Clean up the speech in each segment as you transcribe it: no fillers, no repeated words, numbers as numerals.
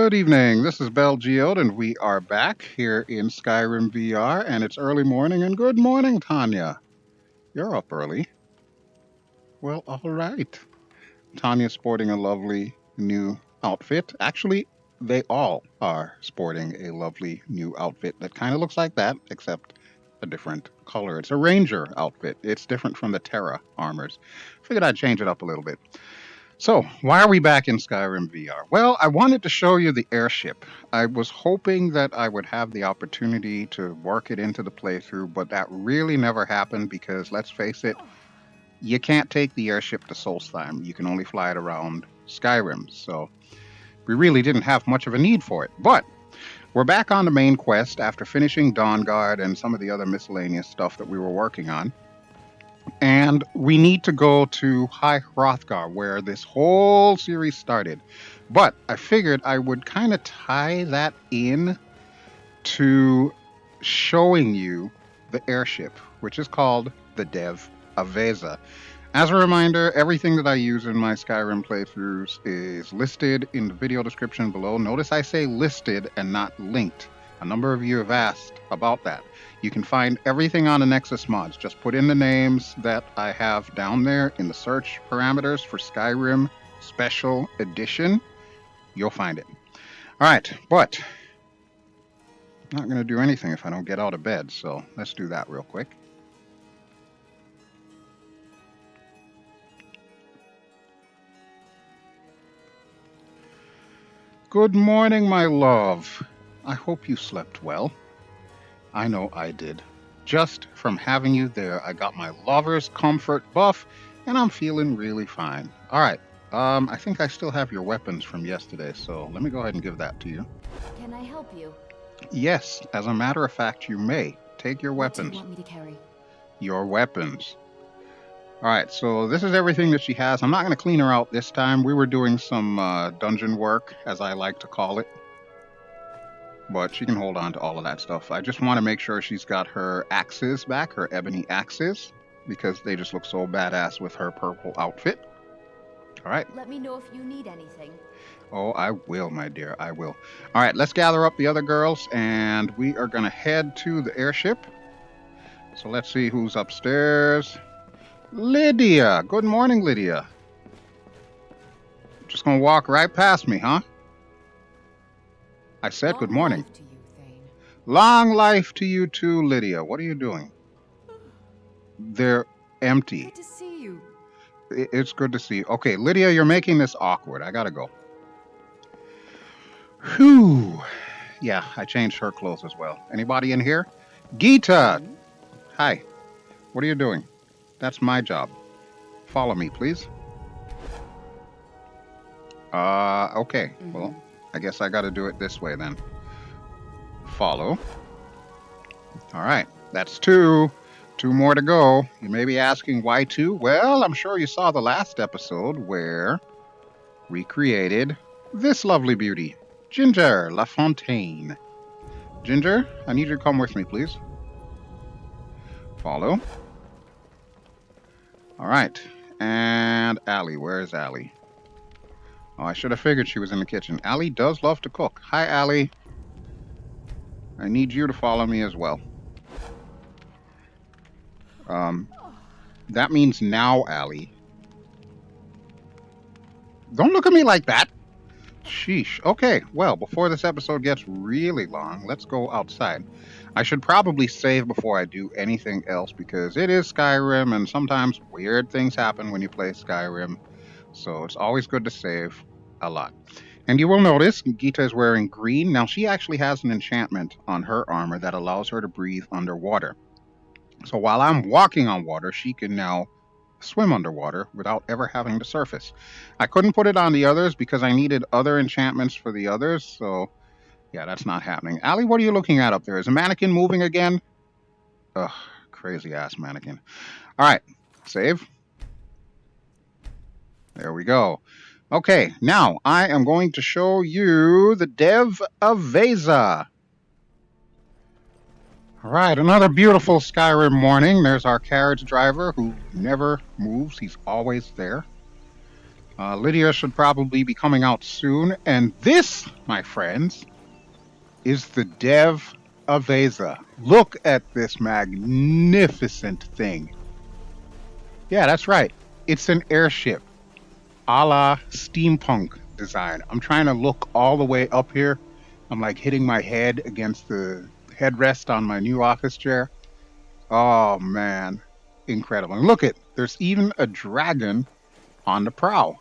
Good evening. This is BelGeode, and we are back here in Skyrim VR, and it's early morning. And good morning, Tannia. You're up early. Well, all right. Tanya's sporting a lovely new outfit. Actually, they all are sporting a lovely new outfit that kind of looks like that, except a different color. It's a ranger outfit. It's different from the Terra armors. Figured I'd change it up a little bit. So, why are we back in Skyrim VR? Well, I wanted to show you the airship. I was hoping that I would have the opportunity to work it into the playthrough, but that really never happened because, let's face it, you can't take the airship to Solstheim. You can only fly it around Skyrim, so we really didn't have much of a need for it. But we're back on the main quest after finishing Dawnguard and some of the other miscellaneous stuff that we were working on. And we need to go to High Hrothgar, where this whole series started. But I figured I would kind of tie that in to showing you the airship, which is called the Dev Aveza. As a reminder, everything that I use in my Skyrim playthroughs is listed in the video description below. Notice I say listed and not linked. A number of you have asked about that. You can find everything on the Nexus mods. Just put in the names that I have down there in the search parameters for Skyrim Special Edition. You'll find it. All right, but I'm not going to do anything if I don't get out of bed, so let's do that real quick. Good morning, my love. I hope you slept well. I know I did. Just from having you there, I got my lover's comfort buff, and I'm feeling really fine. All right. I think I still have your weapons from yesterday, so let me go ahead and give that to you. Can I help you? Yes, as a matter of fact, you may. Take your weapons. What do you want me to carry? Your weapons. All right, so this is everything that she has. I'm not going to clean her out this time. We were doing some dungeon work, as I like to call it. But she can hold on to all of that stuff. I just want to make sure she's got her axes back, her ebony axes, because they just look so badass with her purple outfit. All right. Let me know if you need anything. Oh, I will, my dear. I will. All right, let's gather up the other girls, and we are going to head to the airship. So let's see who's upstairs. Lydia. Good morning, Lydia. Just going to walk right past me, huh? I said good morning. Long life to you, Thane. Long life to you too, Lydia. What are you doing? They're empty. Good to see you. It's good to see you. Okay, Lydia, you're making this awkward. I gotta go. Whew. Yeah, I changed her clothes as well. Anybody in here? Ghita! Hi. What are you doing? That's my job. Follow me, please. Okay. Well, I guess I gotta do it this way then. Follow. All right, that's two. Two more to go. You may be asking why two? Well, I'm sure you saw the last episode where we created this lovely beauty, Ginger LaFontaine. Ginger, I need you to come with me, please. Follow. All right, and Allie, where is Allie? Oh, I should have figured she was in the kitchen. Allie does love to cook. Hi, Allie. I need you to follow me as well. That means now, Allie. Don't look at me like that. Sheesh. Okay, well, before this episode gets really long, let's go outside. I should probably save before I do anything else because it is Skyrim and sometimes weird things happen when you play Skyrim. So it's always good to save a lot. And you will notice Ghita is wearing green. Now she actually has an enchantment on her armor that allows her to breathe underwater. So while I'm walking on water, she can now swim underwater without ever having to surface. I couldn't put it on the others because I needed other enchantments for the others. So yeah, that's not happening. Allie, what are you looking at up there? Is a mannequin moving again? Ugh, crazy ass mannequin. All right, save. There we go. Okay, now I am going to show you the Dev Aveza. All right, another beautiful Skyrim morning. There's our carriage driver who never moves. He's always there. Lydia should probably be coming out soon. And this, my friends, is the Dev Aveza. Look at this magnificent thing. Yeah, that's right. It's an airship, a la steampunk design. I'm trying to look all the way up here. I'm like hitting my head against the headrest on my new office chair. Oh man, incredible. And look there's even a dragon on the prow.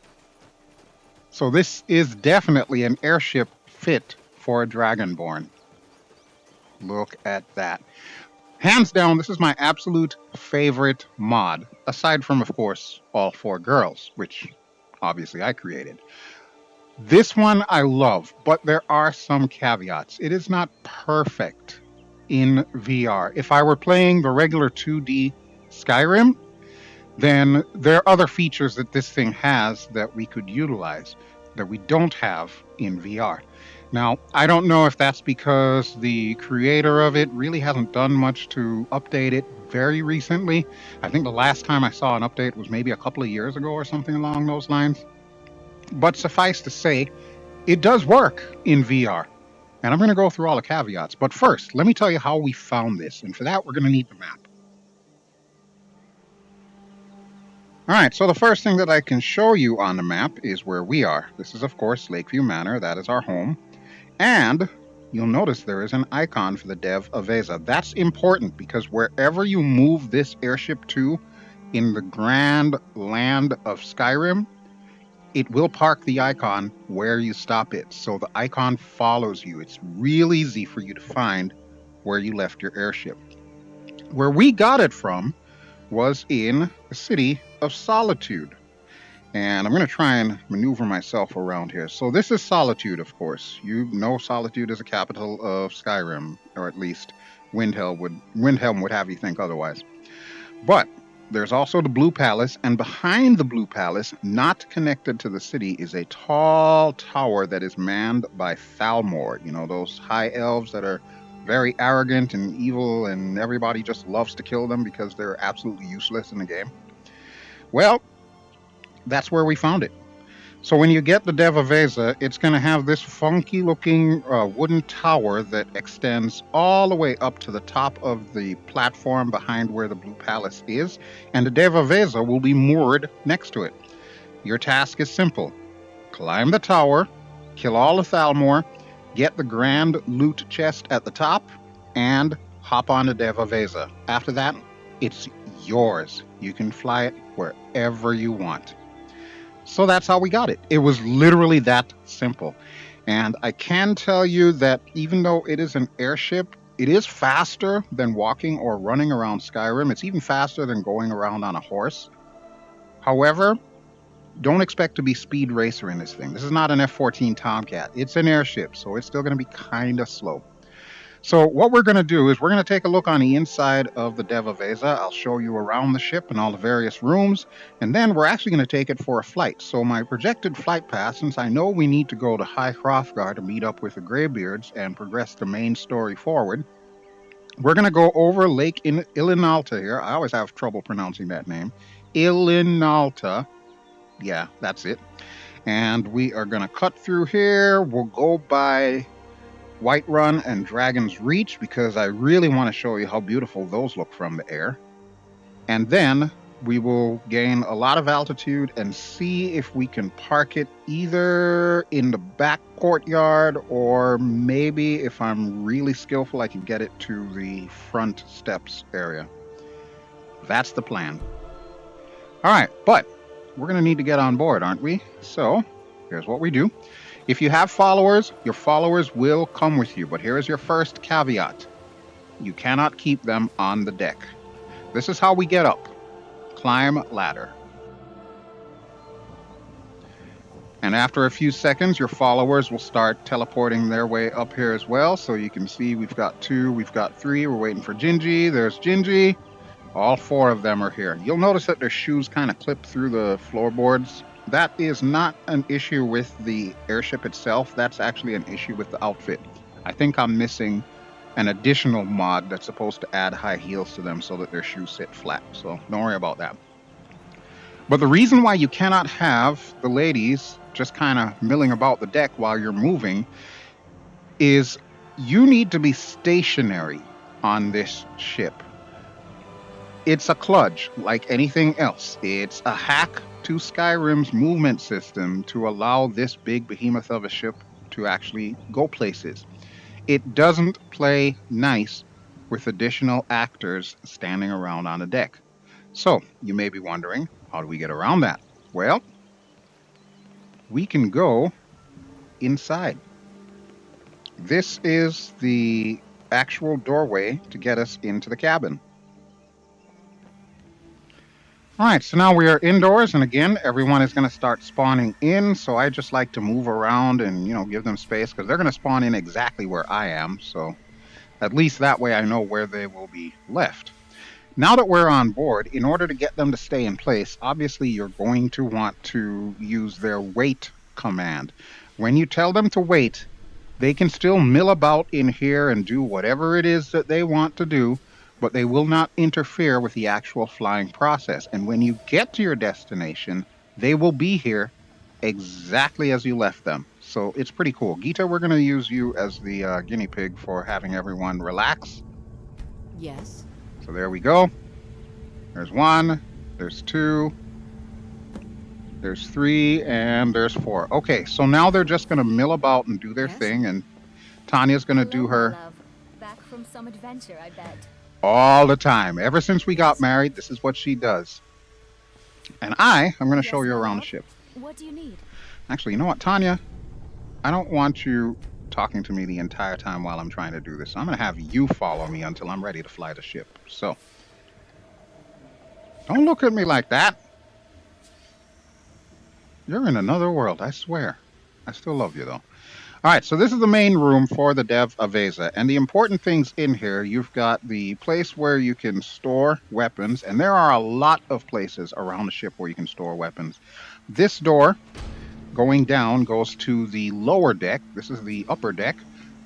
So this is definitely an airship fit for a Dragonborn. Look at that. Hands down, this is my absolute favorite mod, aside from, of course, all four girls, which obviously I created. This one I love, but there are some caveats. It is not perfect in VR. If I were playing the regular 2D Skyrim, then there are other features that this thing has that we could utilize that we don't have in VR. Now, I don't know if that's because the creator of it really hasn't done much to update it very recently. I think the last time I saw an update was maybe a couple of years ago or something along those lines. But suffice to say, it does work in VR. And I'm going to go through all the caveats. But first, let me tell you how we found this. And for that, we're going to need the map. All right, so the first thing that I can show you on the map is where we are. This is, of course, Lakeview Manor. That is our home. And you'll notice there is an icon for the Dev Aveza. That's important because wherever you move this airship to in the grand land of Skyrim, it will park the icon where you stop it. So the icon follows you. It's real easy for you to find where you left your airship. Where we got it from was in the city of Solitude. And I'm going to try and maneuver myself around here. So this is Solitude, of course. You know Solitude is the capital of Skyrim, or at least Windhelm would have you think otherwise. But there's also the Blue Palace, and behind the Blue Palace, not connected to the city, is a tall tower that is manned by Thalmor. You know, those high elves that are very arrogant and evil, and everybody just loves to kill them because they're absolutely useless in the game. Well, that's where we found it. So when you get the Dev Aveza, it's going to have this funky looking wooden tower that extends all the way up to the top of the platform behind where the Blue Palace is, and the Dev Aveza will be moored next to it. Your task is simple. Climb the tower, kill all of Thalmor, get the grand loot chest at the top, and hop on the Dev Aveza. After that, it's yours. You can fly it wherever you want. So that's how we got it. It was literally that simple. And I can tell you that even though it is an airship, it is faster than walking or running around Skyrim. It's even faster than going around on a horse. However, don't expect to be speed racer in this thing. This is not an F-14 Tomcat. It's an airship, so it's still going to be kind of slow. So what we're going to do is we're going to take a look on the inside of the Dev Aveza. I'll show you around the ship and all the various rooms, and then we're actually going to take it for a flight. So my projected flight path, since I know we need to go to High Hrothgar to meet up with the Greybeards and progress the main story forward, we're going to go over Lake Ilinalta here. I always have trouble pronouncing that name. Ilinalta. Yeah, that's it. And we are going to cut through here. We'll go by Whiterun and Dragon's Reach because I really want to show you how beautiful those look from the air. And then we will gain a lot of altitude and see if we can park it either in the back courtyard or maybe if I'm really skillful, I can get it to the front steps area. That's the plan. All right, but we're going to need to get on board, aren't we? So here's what we do. If you have followers, your followers will come with you, but here is your first caveat. You cannot keep them on the deck. This is how we get up. Climb ladder. And after a few seconds, your followers will start teleporting their way up here as well. So you can see we've got 2, we've got 3, we're waiting for Gingy. There's Gingy. All 4 of them are here. You'll notice that their shoes kind of clip through the floorboards. That is not an issue with the airship itself. That's actually an issue with the outfit. I think I'm missing an additional mod that's supposed to add high heels to them so that their shoes sit flat. So don't worry about that. But the reason why you cannot have the ladies just kind of milling about the deck while you're moving is you need to be stationary on this ship. It's a kludge like anything else. It's a hack to Skyrim's movement system to allow this big behemoth of a ship to actually go places. It doesn't play nice with additional actors standing around on the deck. So, you may be wondering, how do we get around that? Well, we can go inside. This is the actual doorway to get us into the cabin. All right, so now we are indoors, and again, everyone is going to start spawning in. So I just like to move around and give them space because they're going to spawn in exactly where I am. So at least that way I know where they will be left. Now that we're on board, in order to get them to stay in place, obviously you're going to want to use their wait command. When you tell them to wait, they can still mill about in here and do whatever it is that they want to do, but they will not interfere with the actual flying process. And when you get to your destination, they will be here exactly as you left them. So it's pretty cool. Ghita, we're going to use you as the guinea pig for having everyone relax. Yes. So there we go. There's 1, there's 2, there's 3, and there's 4. Okay, so now they're just going to mill about and do their thing, and Tannia's going to do her love. Back from some adventure, I bet. all the time. Ever since we got married, this is what she does. And I'm going to show you around the ship. What do you need? Actually, you know what, Tannia? I don't want you talking to me the entire time while I'm trying to do this. So I'm going to have you follow me until I'm ready to fly the ship. So, don't look at me like that. You're in another world, I swear. I still love you, though. All right, so this is the main room for the Dev Aveza. And the important things in here, you've got the place where you can store weapons. And there are a lot of places around the ship where you can store weapons. This door going down goes to the lower deck. This is the upper deck.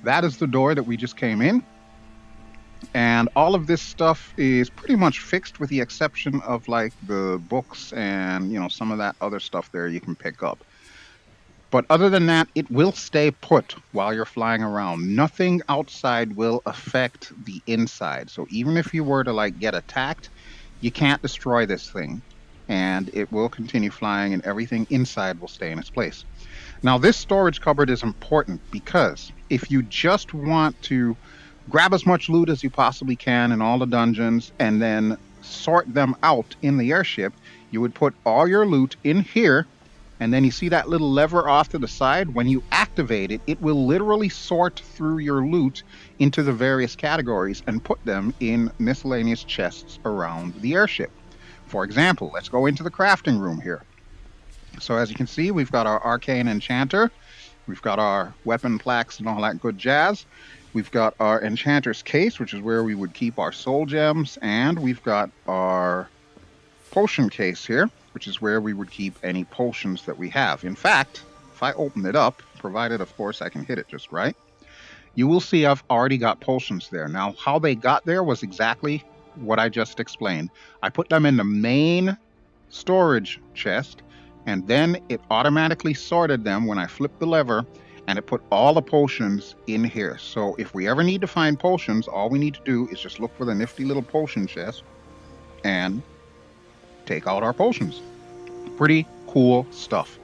That is the door that we just came in. And all of this stuff is pretty much fixed with the exception of like the books and, some of that other stuff there you can pick up. But other than that, it will stay put while you're flying around. Nothing outside will affect the inside. So even if you were to get attacked, you can't destroy this thing. And it will continue flying and everything inside will stay in its place. Now, this storage cupboard is important because if you just want to grab as much loot as you possibly can in all the dungeons and then sort them out in the airship, you would put all your loot in here. And then you see that little lever off to the side? When you activate it, it will literally sort through your loot into the various categories and put them in miscellaneous chests around the airship. For example, let's go into the crafting room here. So as you can see, we've got our arcane enchanter. We've got our weapon plaques and all that good jazz. We've got our enchanter's case, which is where we would keep our soul gems. And we've got our potion case here, which is where we would keep any potions that we have. In fact, if I open it up, provided of course I can hit it just right, you will see I've already got potions there. Now, how they got there was exactly what I just explained. I put them in the main storage chest, and then it automatically sorted them when I flipped the lever, and it put all the potions in here. So if we ever need to find potions, all we need to do is just look for the nifty little potion chest and take out our potions. Pretty cool stuff.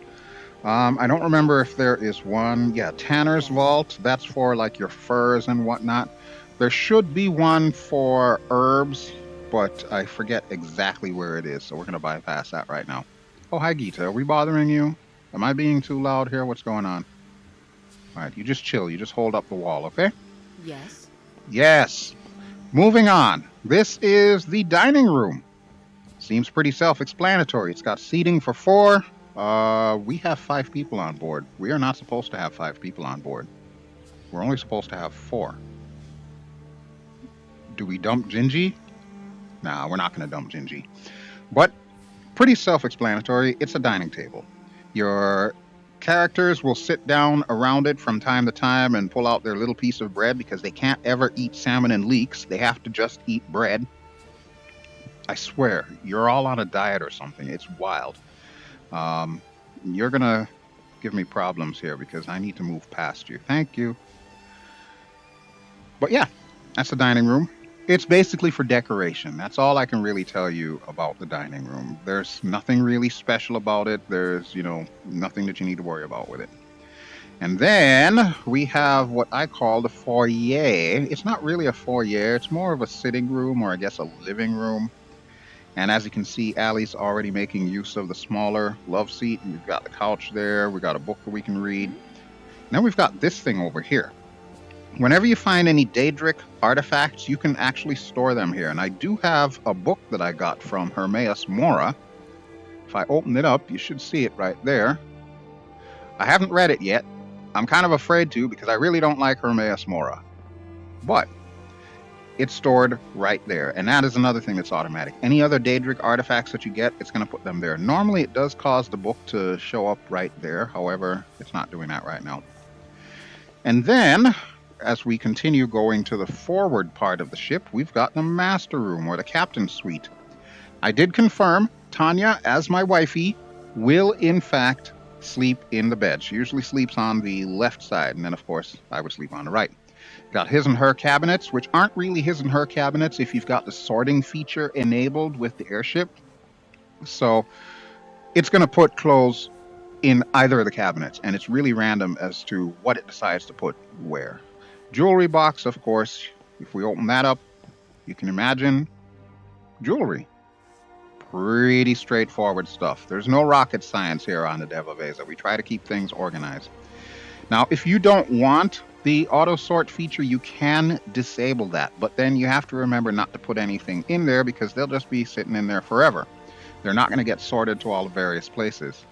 I don't remember if there is one. Yeah, Tanner's Vault. That's for your furs and whatnot. There should be one for herbs, but I forget exactly where it is, so we're going to bypass that right now. Oh, hi, Ghita. Are we bothering you? Am I being too loud here? What's going on? All right, you just chill. You just hold up the wall, okay? Yes. Yes. Moving on. This is the dining room. Seems pretty self-explanatory. It's got seating for 4. We have 5 people on board. We are not supposed to have 5 people on board. We're only supposed to have 4. Do we dump Gingy? Nah, we're not going to dump Gingy. But pretty self-explanatory. It's a dining table. Your characters will sit down around it from time to time and pull out their little piece of bread because they can't ever eat salmon and leeks. They have to just eat bread. I swear, you're all on a diet or something. It's wild. Um, you're gonna give me problems here because I need to move past you. Thank you. But yeah, that's the dining room. It's basically for decoration. That's all I can really tell you about the dining room. There's nothing really special about it. There's, nothing that you need to worry about with it. And then we have what I call the foyer. It's not really a foyer, it's more of a sitting room, or I guess a living room. And as you can see, Allie's already making use of the smaller love seat. We've got the couch there. We've got a book that we can read. Now we've got this thing over here. Whenever you find any Daedric artifacts, you can actually store them here. And I do have a book that I got from Hermaeus Mora. If I open it up, you should see it right there. I haven't read it yet. I'm kind of afraid to because I really don't like Hermaeus Mora. But it's stored right there. And that is another thing that's automatic. Any other Daedric artifacts that you get, it's going to put them there. Normally, it does cause the book to show up right there. However, it's not doing that right now. And then, as we continue going to the forward part of the ship, we've got the master room, or the captain's suite. I did confirm Tannia, as my wifey, will in fact sleep in the bed. She usually sleeps on the left side, and then of course I would sleep on the right. Got his and her cabinets, which aren't really his and her cabinets if you've got the sorting feature enabled with the airship. So it's going to put clothes in either of the cabinets, and it's really random as to what it decides to put where. Jewelry box, of course, if we open that up, you can imagine jewelry. Pretty straightforward stuff. There's no rocket science here on the Dev Aveza. We try to keep things organized. Now, if you don't want the auto sort feature, you can disable that, but then you have to remember not to put anything in there because they'll just be sitting in there forever. They're not going to get sorted to all the various places.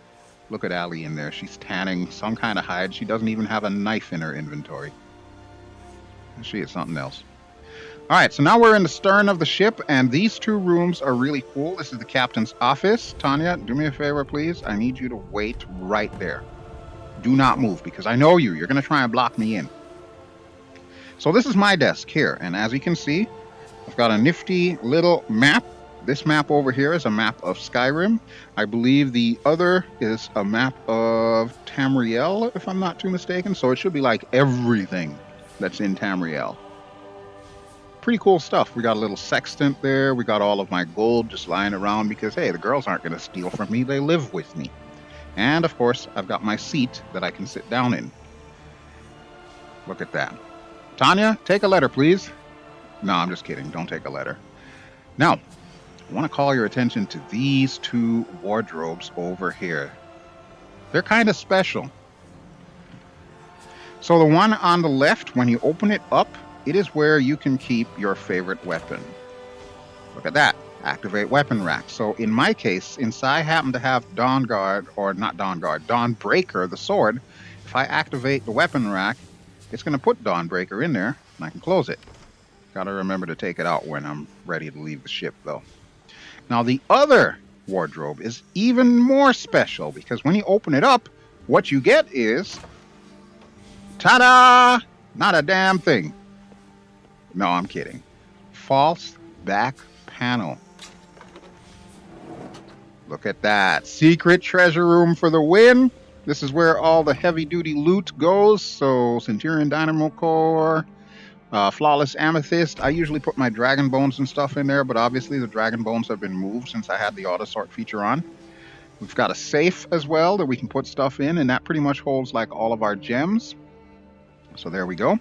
Look at Allie in there. She's tanning some kind of hide. She doesn't even have a knife in her inventory. She is something else. All right, so now we're in the stern of the ship, and these two rooms are really cool. This is the captain's office. Tannia, do me a favor, please. I need you to wait right there. Do not move, because I know you. You're going to try and block me in. So this is my desk here, and as you can see, I've got a nifty little map. This map over here is a map of Skyrim. I believe the other is a map of Tamriel, if I'm not too mistaken. So it should be like everything that's in Tamriel. Pretty cool stuff. We got a little sextant there. We got all of my gold just lying around because, hey, the girls aren't going to steal from me. They live with me. And, of course, I've got my seat that I can sit down in. Look at that. Tannia, take a letter, please. No, I'm just kidding. Don't take a letter. Now, I want to call your attention to these two wardrobes over here. They're kind of special. So the one on the left, when you open it up, it is where you can keep your favorite weapon. Look at that. Activate weapon rack. So in my case, since I happen to have Dawnguard, or not Dawnguard, Dawnbreaker, the sword, if I activate the weapon rack, it's going to put Dawnbreaker in there, and I can close it. Got to remember to take it out when I'm ready to leave the ship, though. Now, the other wardrobe is even more special, because when you open it up, what you get is... ta-da! Not a damn thing. No, I'm kidding. False back panel. Look at that. Secret treasure room for the win. This is where all the heavy-duty loot goes. So, Centurion Dynamo Core, Flawless Amethyst. I usually put my Dragon Bones and stuff in there, but obviously the Dragon Bones have been moved since I had the auto sort feature on. We've got a safe as well that we can put stuff in, and that pretty much holds like all of our gems. So there we go.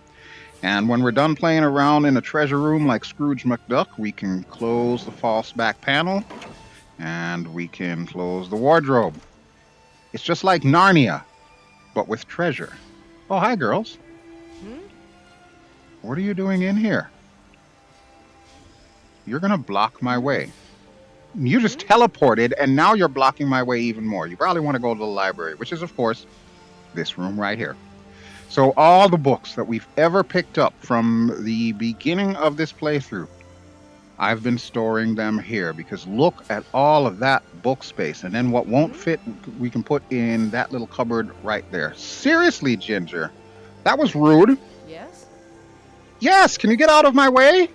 And when we're done playing around in a treasure room like Scrooge McDuck, we can close the false back panel and we can close the wardrobe. It's just like Narnia, but with treasure. Oh, hi, girls. What are you doing in here? You're going to block my way. You just teleported, and now you're blocking my way even more. You probably want to go to the library, which is, of course, this room right here. So all the books that we've ever picked up from the beginning of this playthrough, I've been storing them here because look at all of that book space. And then what won't fit, we can put in that little cupboard right there. Seriously, Ginger, that was rude. Yes? Yes, can you get out of my way?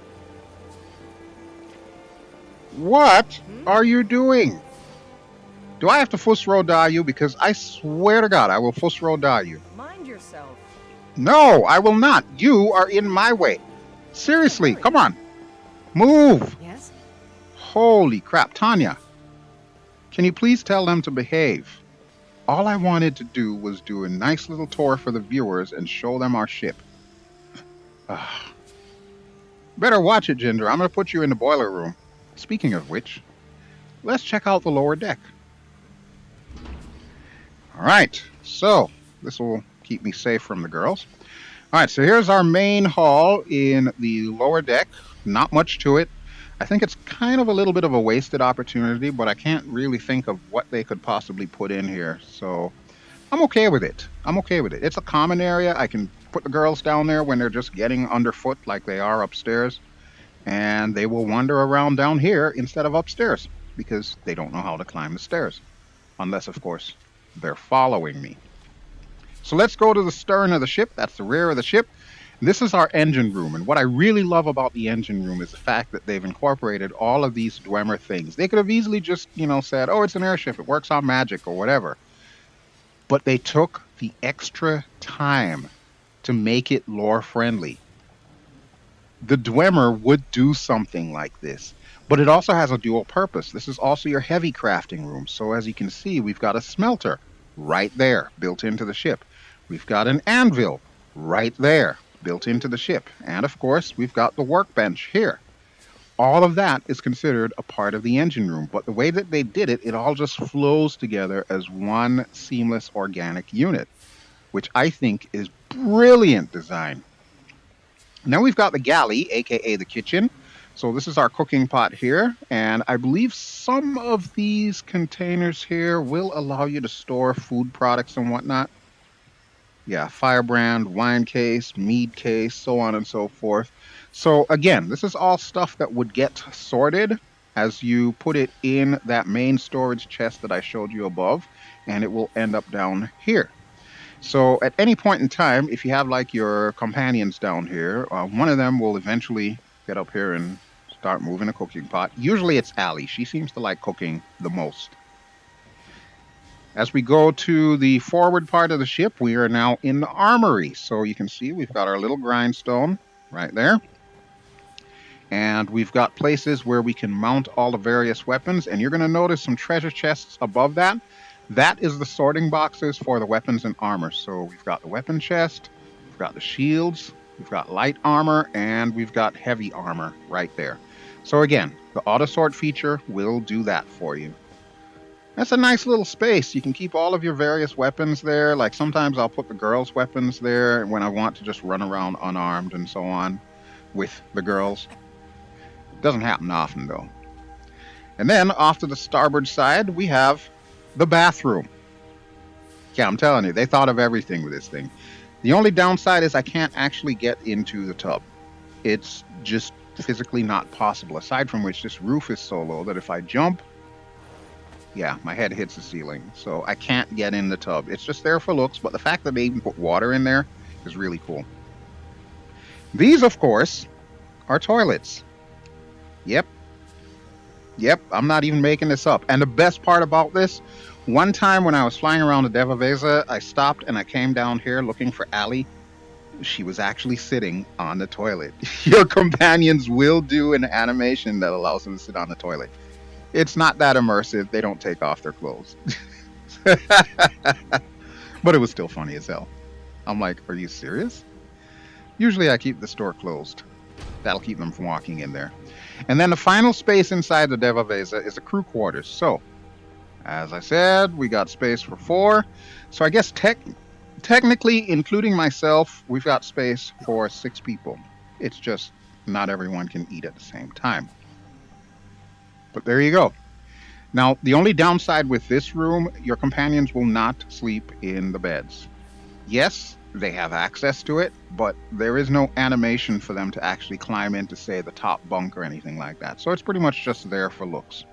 What are you doing? Do I have to fuss roll die you? Because I swear to God, I will fuss roll die you. Mind yourself. No, I will not. You are in my way. Oh, Seriously, hurry. come on. Move. Yes? Holy crap. Tanya, can you please tell them to behave? All I wanted to do was do a nice little tour for the viewers and show them our ship. Ugh. Better watch it, Ginger. I'm going to put you in the boiler room. Speaking of which, let's check out the lower deck. All right, so this will keep me safe from the girls. All right, so here's our main hall in the lower deck. Not much to it. I think it's kind of a little bit of a wasted opportunity, but I can't really think of what they could possibly put in here. So I'm okay with it. I'm okay with it. It's a common area. I can put the girls down there when they're just getting underfoot like they are upstairs, and they will wander around down here instead of upstairs because they don't know how to climb the stairs. Unless, of course, they're following me. So let's go to the stern of the ship. That's the rear of the ship. This is our engine room. And what I really love about the engine room is the fact that they've incorporated all of these Dwemer things. They could have easily just, said, oh, it's an airship. It works on magic or whatever. But they took the extra time to make it lore friendly. The Dwemer would do something like this, but it also has a dual purpose. This is also your heavy crafting room. So as you can see, we've got a smelter right there built into the ship. We've got an anvil right there built into the ship. And of course, we've got the workbench here. All of that is considered a part of the engine room, but the way that they did it, it all just flows together as one seamless organic unit, which I think is brilliant design. Now we've got the galley, aka the kitchen. So this is our cooking pot here, and I believe some of these containers here will allow you to store food products and whatnot. Yeah, firebrand, wine case, mead case, so on and so forth. So again, this is all stuff that would get sorted as you put it in that main storage chest that I showed you above, and it will end up down here. So at any point in time, if you have like your companions down here, one of them will eventually get up here and start moving a cooking pot. Usually it's Allie. She seems to like cooking the most. As we go to the forward part of the ship, we are now in the armory. So you can see we've got our little grindstone right there. And we've got places where we can mount all the various weapons. And you're going to notice some treasure chests above that. That is the sorting boxes for the weapons and armor. So we've got the weapon chest, we've got the shields, we've got light armor, and we've got heavy armor right there. So again, the auto sort feature will do that for you. That's a nice little space. You can keep all of your various weapons there. Like sometimes I'll put the girls' weapons there when I want to just run around unarmed and so on with the girls. It doesn't happen often though. And then off to the starboard side, we have the bathroom. Yeah, I'm telling you, they thought of everything with this thing. The only downside is I can't actually get into the tub. It's just physically not possible. Aside from which, this roof is so low that if I jump, yeah, my head hits the ceiling. So I can't get in the tub. It's just there for looks, but the fact that they even put water in there is really cool. These, of course, are toilets. Yep, I'm not even making this up. And the best part about this, one time when I was flying around the Dev Aveza, I stopped and I came down here looking for Allie. She was actually sitting on the toilet. Your companions will do an animation that allows them to sit on the toilet. It's not that immersive. They don't take off their clothes. But it was still funny as hell. I'm like, are you serious? Usually I keep the store closed. That'll keep them from walking in there. And then the final space inside the Dev Aveza is the crew quarters. So, as I said, we got space for 4. So I guess technically, including myself, we've got space for 6 people. It's just not everyone can eat at the same time. But there you go. Now, the only downside with this room, your companions will not sleep in the beds. Yes, they have access to it, but there is no animation for them to actually climb into, say, the top bunk or anything like that. So it's pretty much just there for looks.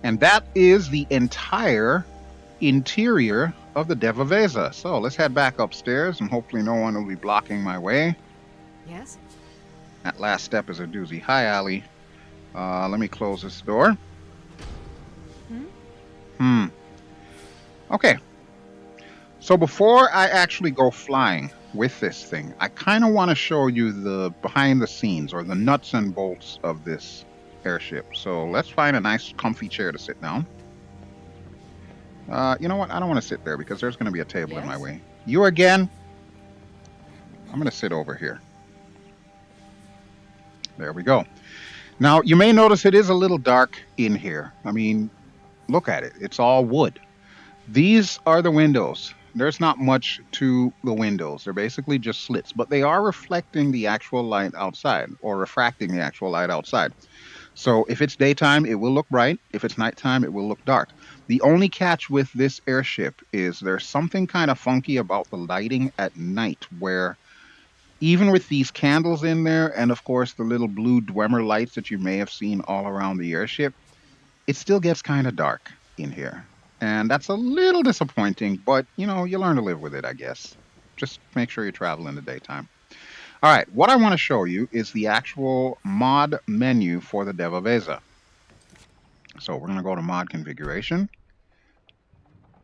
And that is the entire interior of the Dev Aveza. So let's head back upstairs and hopefully no one will be blocking my way. Yes? That last step is a doozy. Hi, Allie. Let me close this door. Hmm? Hmm. Okay. So before I actually go flying with this thing, I kind of want to show you the behind the scenes or the nuts and bolts of this airship. So let's find a nice comfy chair to sit down. You know what? I don't want to sit there because there's going to be a table in my Yes? way. You again? I'm going to sit over here. There we go. Now, you may notice it is a little dark in here. I mean, look at it. It's all wood. These are the windows. There's not much to the windows. They're basically just slits, but they are reflecting the actual light outside or refracting the actual light outside. So if it's daytime, it will look bright. If it's nighttime, it will look dark. The only catch with this airship is there's something kind of funky about the lighting at night where even with these candles in there and of course the little blue Dwemer lights that you may have seen all around the airship, it still gets kind of dark in here. And that's a little disappointing, but you learn to live with it, I guess. Just make sure you travel in the daytime. All right, what I want to show you is the actual mod menu for the Dev Aveza. So we're going to go to mod configuration,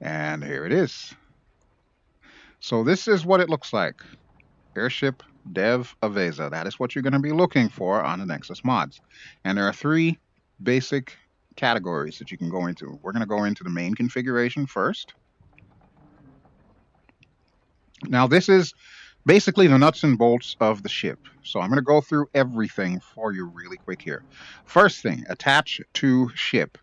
and here it is. So this is what it looks like. Airship Dev Aveza. That is what you're going to be looking for on the Nexus mods. And there are three basic categories that you can go into. We're going to go into the main configuration first. Now, this is basically the nuts and bolts of the ship. So I'm going to go through everything for you really quick here. First thing, attach to ship.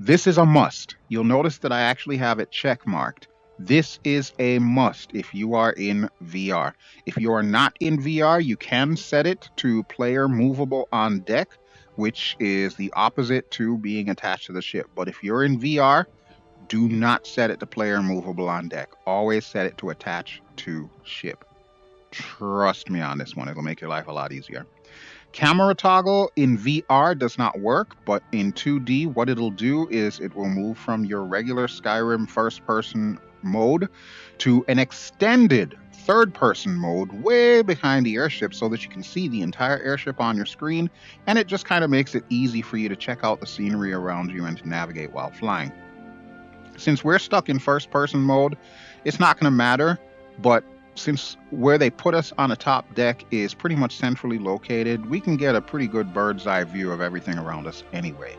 This is a must. You'll notice that I actually have it check marked. This is a must if you are in VR. If you are not in VR, you can set it to player movable on deck, which is the opposite to being attached to the ship. But if you're in VR, do not set it to player movable on deck. Always set it to attach to ship. Trust me on this one, it'll make your life a lot easier. Camera toggle in VR does not work, but in 2D, what it'll do is it will move from your regular Skyrim first person mode to an extended third person mode way behind the airship so that you can see the entire airship on your screen, and it just kind of makes it easy for you to check out the scenery around you and to navigate while flying. Since we're stuck in first person mode, it's not going to matter, but since where they put us on a top deck is pretty much centrally located, we can get a pretty good bird's eye view of everything around us anyway.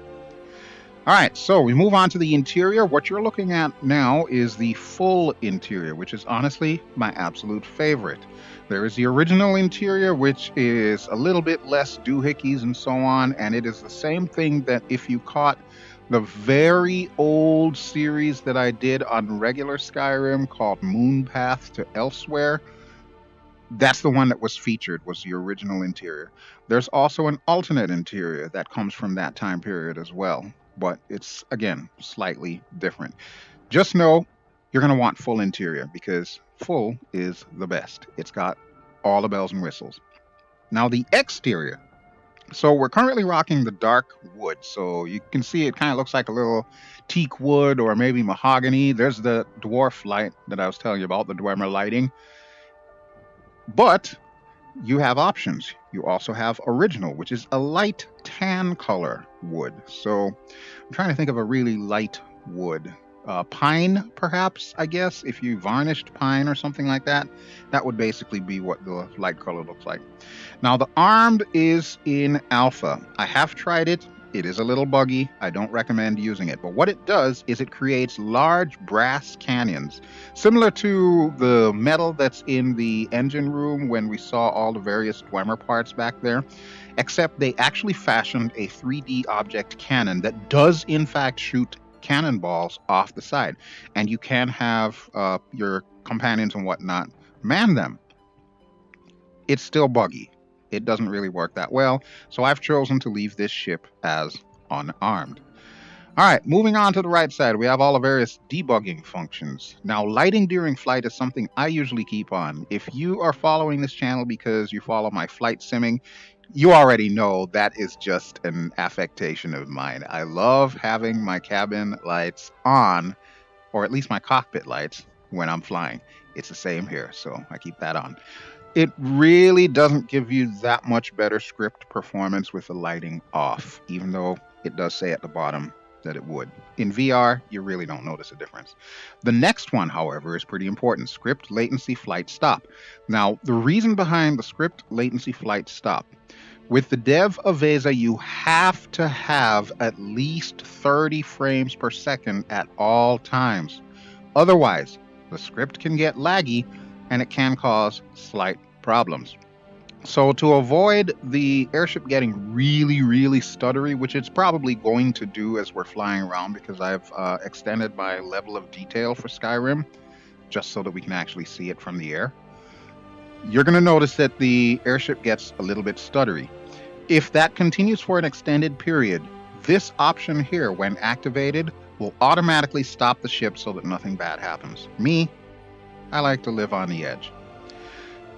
All right, so we move on to the interior. What you're looking at now is the full interior, which is honestly my absolute favorite. There is the original interior, which is a little bit less doohickeys and so on, and it is the same thing that if you caught the very old series that I did on regular Skyrim called Moon Path to Elsewhere, that's the one that was featured, was the original interior. There's also an alternate interior that comes from that time period as well, but it's again slightly different. Just know you're going to want full interior because full is the best. It's got all the bells and whistles. Now the exterior. So we're currently rocking the dark wood. So you can see it kind of looks like a little teak wood or maybe mahogany. There's the dwarf light that I was telling you about, the Dwemer lighting. But you have options. You also have original, which is a light tan color wood. So I'm trying to think of a really light wood. Pine, perhaps, I guess. If you varnished pine or something like that, that would basically be what the light color looks like. Now, the armed is in alpha. I have tried it. It is a little buggy. I don't recommend using it. But what it does is it creates large brass cannons, similar to the metal that's in the engine room when we saw all the various Dwemer parts back there, except they actually fashioned a 3D object cannon that does, in fact, shoot cannonballs off the side. And you can have your companions and whatnot man them. It's still buggy. It doesn't really work that well, so I've chosen to leave this ship as unarmed. All right, moving on to the right side, we have all the various debugging functions. Now, lighting during flight is something I usually keep on. If you are following this channel because you follow my flight simming, you already know that is just an affectation of mine. I love having my cabin lights on, or at least my cockpit lights, when I'm flying. It's the same here, so I keep that on. It really doesn't give you that much better script performance with the lighting off, even though it does say at the bottom that it would. In VR, you really don't notice a difference. The next one, however, is pretty important: script latency flight stop. Now, the reason behind the script latency flight stop, with the Dev Aveza, you have to have at least 30 frames per second at all times. Otherwise, the script can get laggy and it can cause slight problems. So, to avoid the airship getting really, really stuttery, which it's probably going to do as we're flying around because I've extended my level of detail for Skyrim just so that we can actually see it from the air, you're going to notice that the airship gets a little bit stuttery. If that continues for an extended period, this option here, when activated, will automatically stop the ship so that nothing bad happens. Me, I like to live on the edge.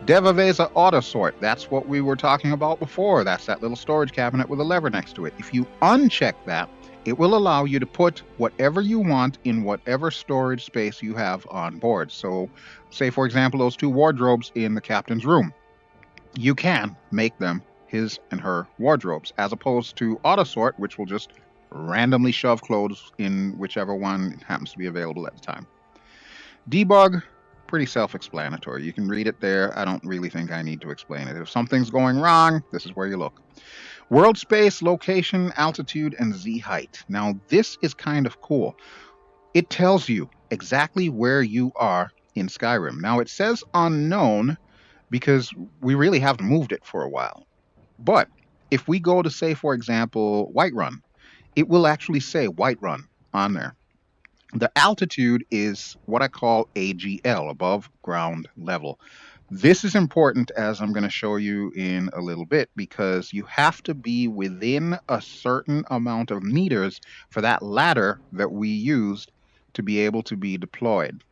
Dev Aveza Auto Sort, that's what we were talking about before. That's that little storage cabinet with a lever next to it. If you uncheck that, it will allow you to put whatever you want in whatever storage space you have on board. So, say for example, those two wardrobes in the captain's room. You can make them his and her wardrobes, as opposed to auto sort, which will just randomly shove clothes in whichever one happens to be available at the time. Debug, pretty self-explanatory. You can read it there. I don't really think I need to explain it. If something's going wrong, this is where you look. World space, location, altitude, and Z height. Now, this is kind of cool. It tells you exactly where you are in Skyrim. Now, it says unknown because we really haven't moved it for a while. But if we go to, say, for example, Whiterun, it will actually say Whiterun on there. The altitude is what I call AGL, above ground level. This is important, as I'm going to show you in a little bit, because you have to be within a certain amount of meters for that ladder that we used to be able to be deployed.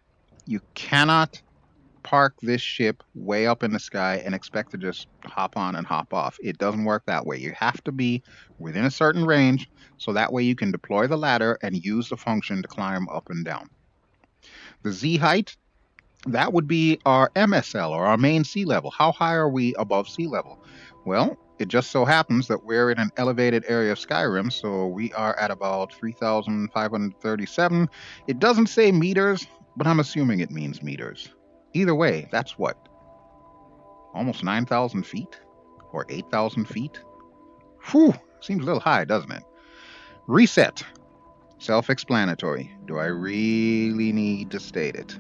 You cannot park this ship way up in the sky and expect to just hop on and hop off. It doesn't work that way. You have to be within a certain range so that way you can deploy the ladder and use the function to climb up and down. The Z height, that would be our MSL, or our main sea level. How high are we above sea level? Well, it just so happens that we're in an elevated area of Skyrim, so we are at about 3,537. It doesn't say meters, but I'm assuming it means meters. Either way, that's what? Almost 9,000 feet? Or 8,000 feet? Whew, seems a little high, doesn't it? Reset. Self explanatory. Do I really need to state it?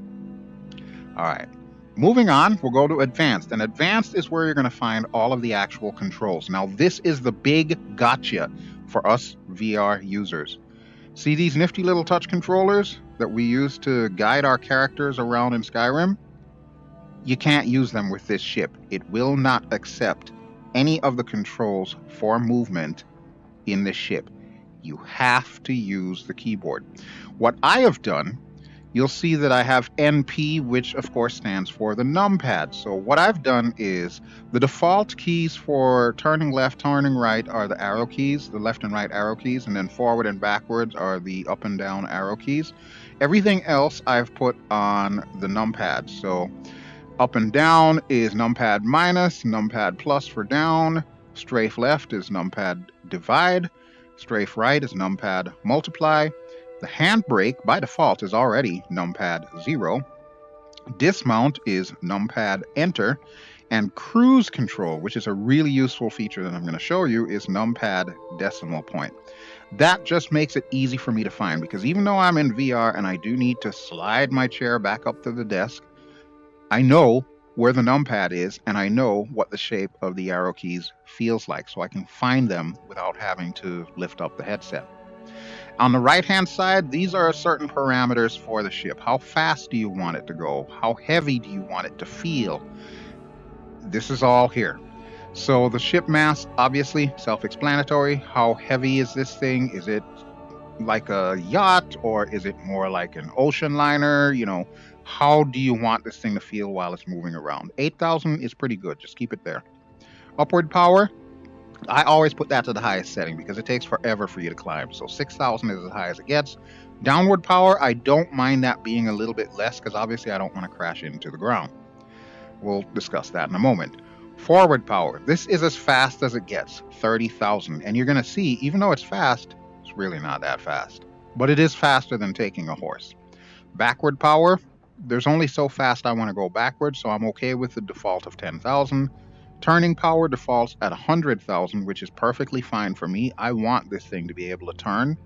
All right. Moving on, we'll go to advanced. And advanced is where you're going to find all of the actual controls. Now, this is the big gotcha for us VR users. See these nifty little touch controllers that we use to guide our characters around in Skyrim? You can't use them with this ship. It will not accept any of the controls for movement in this ship. You have to use the keyboard. What I have done, you'll see that I have NP, which of course stands for the numpad. So what I've done is the default keys for turning left, turning right are the arrow keys, the left and right arrow keys, and then forward and backwards are the up and down arrow keys. Everything else I've put on the numpad. So up and down is numpad minus, numpad plus for down. Strafe left is numpad divide. Strafe right is numpad multiply. The handbrake by default is already numpad 0. Dismount is numpad enter. And cruise control, which is a really useful feature that I'm going to show you, is numpad decimal point. That just makes it easy for me to find, because even though I'm in VR and I do need to slide my chair back up to the desk, I know where the numpad is and I know what the shape of the arrow keys feels like, so I can find them without having to lift up the headset. On the right-hand side, these are certain parameters for the ship. How fast do you want it to go? How heavy do you want it to feel? This is all here. So the ship mass, obviously, self-explanatory. How heavy is this thing? Is it like a yacht, or is it more like an ocean liner? How do you want this thing to feel while it's moving around? 8,000 is pretty good. Just keep it there. Upward power, I always put that to the highest setting because it takes forever for you to climb. So 6,000 is as high as it gets. Downward power, I don't mind that being a little bit less because obviously I don't want to crash into the ground. We'll discuss that in a moment. Forward power. This is as fast as it gets, 30,000. And you're going to see, even though it's fast, it's really not that fast. But it is faster than taking a horse. Backward power. There's only so fast I want to go backwards, so I'm okay with the default of 10,000. Turning power defaults at 100,000, which is perfectly fine for me. I want this thing to be able to turn.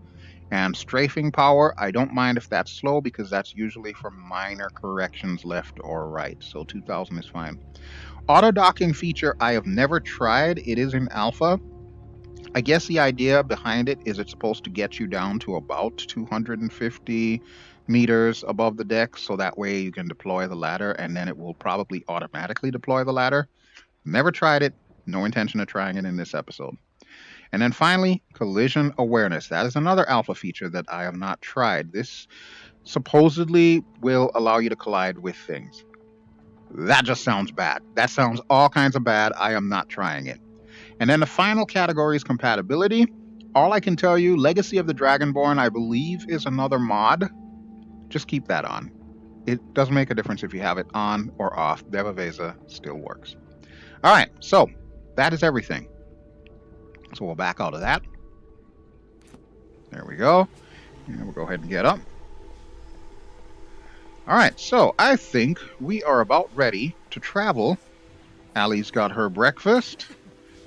And strafing power, I don't mind if that's slow because that's usually for minor corrections left or right. So 2000 is fine. Auto docking feature I have never tried. It is in alpha. I guess the idea behind it is it's supposed to get you down to about 250 meters above the deck, so that way you can deploy the ladder and then it will probably automatically deploy the ladder. Never tried it. No intention of trying it in this episode. And then finally, collision awareness. That is another alpha feature that I have not tried. This supposedly will allow you to collide with things. That just sounds bad. That sounds all kinds of bad. I am not trying it. And then the final category is compatibility. All I can tell you, Legacy of the Dragonborn, I believe, is another mod. Just keep that on. It doesn't make a difference if you have it on or off. Dev Aveza still works. All right, so that is everything. So we'll back out of that. There we go. And we'll go ahead and get up. All right, so I think we are about ready to travel. Allie's got her breakfast.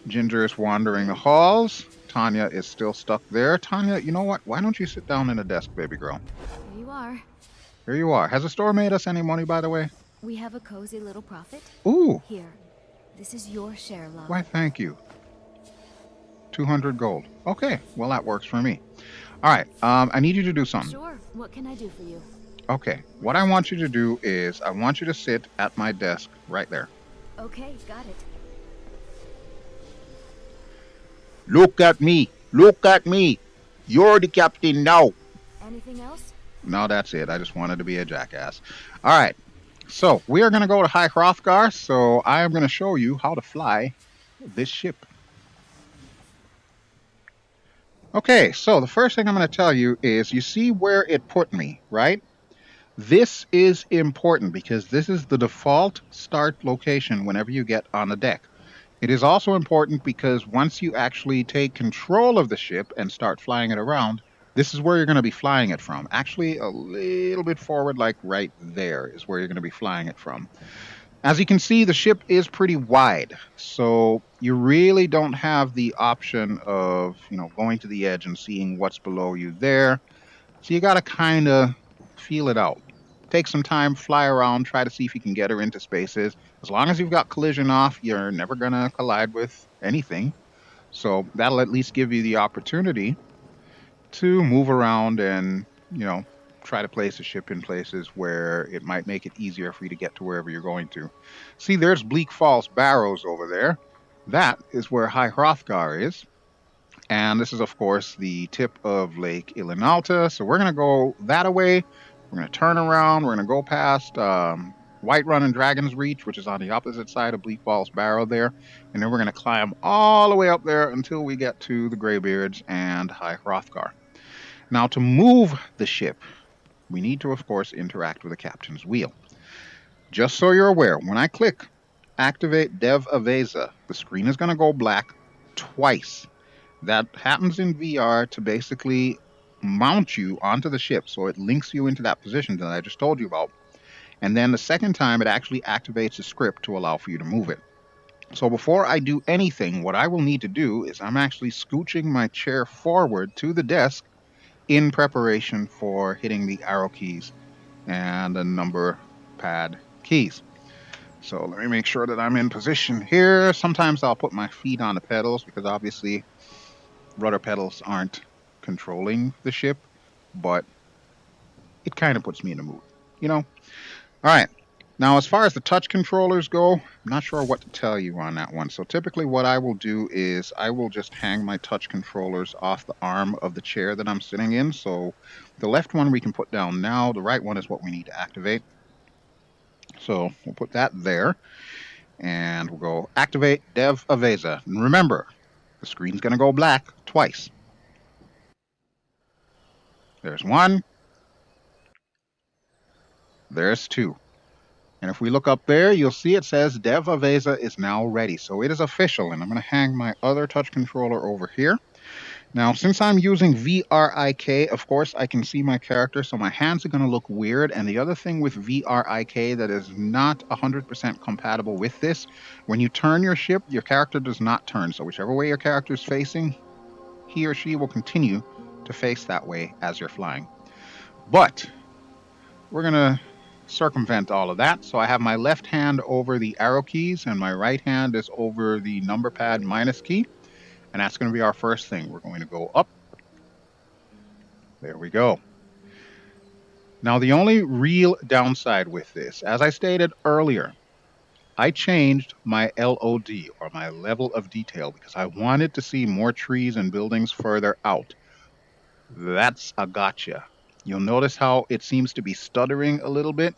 Ginger is wandering the halls. Tannia is still stuck there. Tannia, you know what? Why don't you sit down in the desk, baby girl? Here you are. Here you are. Has the store made us any money, by the way? We have a cozy little profit. Ooh. Here. This is your share, love. Why, thank you. 200 gold. Okay, well, that works for me. All right, I need you to do something. Sure. What can I do for you? Okay, what I want you to do is I want you to sit at my desk right there. Okay, got it. Look at me. Look at me. You're the captain now. Anything else? No, that's it. I just wanted to be a jackass. All right. So we are going to go to High Hrothgar. So I am going to show you how to fly this ship. Okay, so the first thing I'm going to tell you is you see where it put me, right? This is important because this is the default start location whenever you get on the deck. It is also important because once you actually take control of the ship and start flying it around, this is where you're going to be flying it from. Actually, a little bit forward, like right there, is where you're going to be flying it from. As you can see, the ship is pretty wide, so you really don't have the option of, going to the edge and seeing what's below you there. So you got to kind of feel it out. Take some time, fly around, try to see if you can get her into spaces. As long as you've got collision off, you're never going to collide with anything. So that'll at least give you the opportunity to move around and, try to place a ship in places where it might make it easier for you to get to wherever you're going to. See, there's Bleak Falls Barrows over there. That is where High Hrothgar is. And this is, of course, the tip of Lake Ilinalta. So we're going to go that way. We're going to turn around. We're going to go past Whiterun and Dragon's Reach, which is on the opposite side of Bleak Falls Barrow there. And then we're going to climb all the way up there until we get to the Greybeards and High Hrothgar. Now, to move the ship, we need to, of course, interact with the captain's wheel. Just so you're aware, when I click activate Dev Aveza, the screen is going to go black twice. That happens in VR to basically mount you onto the ship, so it links you into that position that I just told you about. And then the second time, it actually activates a script to allow for you to move it. So before I do anything, what I will need to do is I'm actually scooching my chair forward to the desk in preparation for hitting the arrow keys and the number pad keys. So let me make sure that I'm in position here. Sometimes I'll put my feet on the pedals because obviously rudder pedals aren't controlling the ship, but it kind of puts me in the mood. All right. Now, as far as the touch controllers go, I'm not sure what to tell you on that one. So typically what I will do is I will just hang my touch controllers off the arm of the chair that I'm sitting in. So the left one we can put down now. The right one is what we need to activate. So we'll put that there. And we'll go activate Dev Aveza. And remember, the screen's going to go black twice. There's one. There's two. And if we look up there, you'll see it says Dev Aveza is now ready. So it is official. And I'm going to hang my other touch controller over here. Now, since I'm using VRIK, of course, I can see my character, so my hands are going to look weird. And the other thing with VRIK that is not 100% compatible with this, when you turn your ship, your character does not turn. So whichever way your character is facing, he or she will continue to face that way as you're flying. But we're going to circumvent all of that. So I have my left hand over the arrow keys and my right hand is over the number pad minus key. And that's going to be our first thing. We're going to go up. There we go. Now, the only real downside with this, as I stated earlier, I changed my LOD, or my level of detail, because I wanted to see more trees and buildings further out. That's a gotcha. You'll notice how it seems to be stuttering a little bit.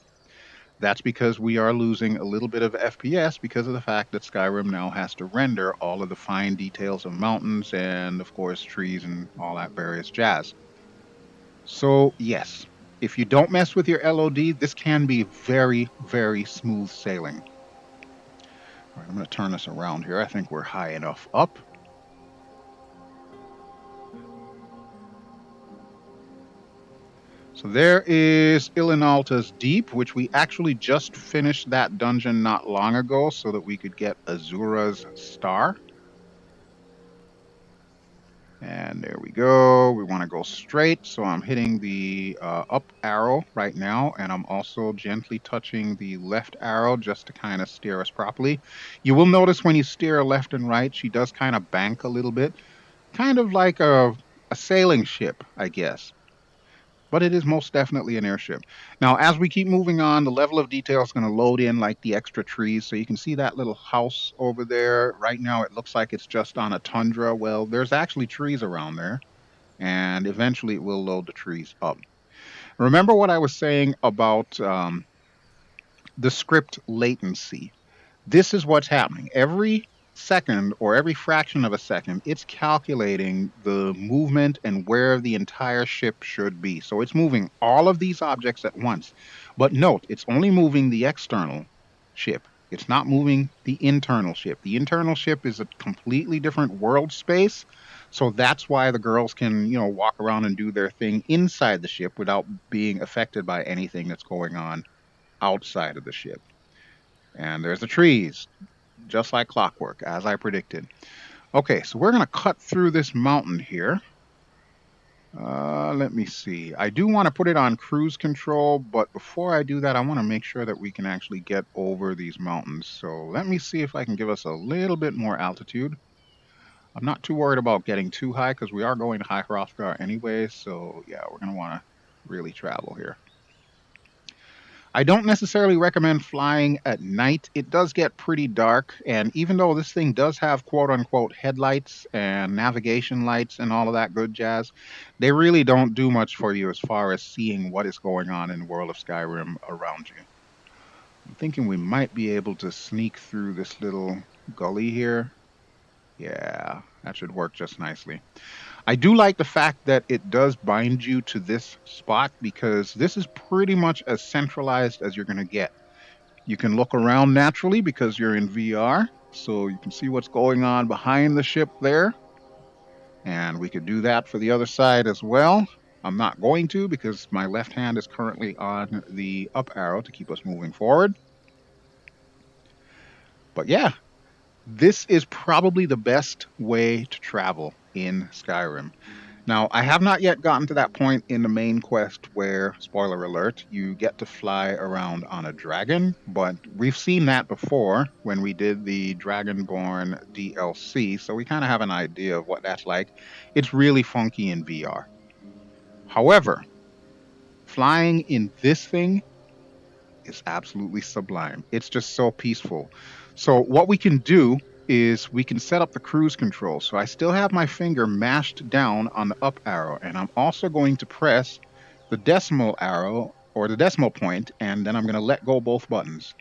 That's because we are losing a little bit of FPS because of the fact that Skyrim now has to render all of the fine details of mountains and, of course, trees and all that various jazz. So, yes, if you don't mess with your LOD, this can be very, very smooth sailing. All right, I'm going to turn this around here. I think we're high enough up. So there is Ilinalta's Deep, which we actually just finished that dungeon not long ago so that we could get Azura's Star. And there we go. We want to go straight. So I'm hitting the up arrow right now. And I'm also gently touching the left arrow just to kind of steer us properly. You will notice when you steer left and right, she does kind of bank a little bit. Kind of like a sailing ship, I guess. But it is most definitely an airship. Now, as we keep moving on, the level of detail is going to load in like the extra trees. So you can see that little house over there. Right now, it looks like it's just on a tundra. Well, there's actually trees around there. And eventually, it will load the trees up. Remember what I was saying about the script latency? This is what's happening. Every second or every fraction of a second, it's calculating the movement and where the entire ship should be. So it's moving all of these objects at once. But note, it's only moving the external ship. It's not moving the internal ship. The internal ship is a completely different world space. So that's why the girls can, walk around and do their thing inside the ship without being affected by anything that's going on outside of the ship. And there's the trees, just like clockwork, as I predicted. Okay, so we're going to cut through this mountain here. Let me see. I do want to put it on cruise control, but before I do that, I want to make sure that we can actually get over these mountains. So let me see if I can give us a little bit more altitude. I'm not too worried about getting too high because we are going to High Hrothgar anyway. So yeah, we're going to want to really travel here. I don't necessarily recommend flying at night. It does get pretty dark, and even though this thing does have quote unquote headlights and navigation lights and all of that good jazz, they really don't do much for you as far as seeing what is going on in the world of Skyrim around you. I'm thinking we might be able to sneak through this little gully here. Yeah, that should work just nicely. I do like the fact that it does bind you to this spot because this is pretty much as centralized as you're going to get. You can look around naturally because you're in VR, so you can see what's going on behind the ship there. And we could do that for the other side as well. I'm not going to because my left hand is currently on the up arrow to keep us moving forward. But yeah, this is probably the best way to travel in Skyrim. Now, I have not yet gotten to that point in the main quest where, spoiler alert, you get to fly around on a dragon, but we've seen that before when we did the Dragonborn DLC, so we kind of have an idea of what that's like. It's really funky in VR. However, flying in this thing is absolutely sublime. It's just so peaceful. So what we can do is we can set up the cruise control. So I still have my finger mashed down on the up arrow, and I'm also going to press the decimal arrow or the decimal point, and then I'm going to let go both buttons.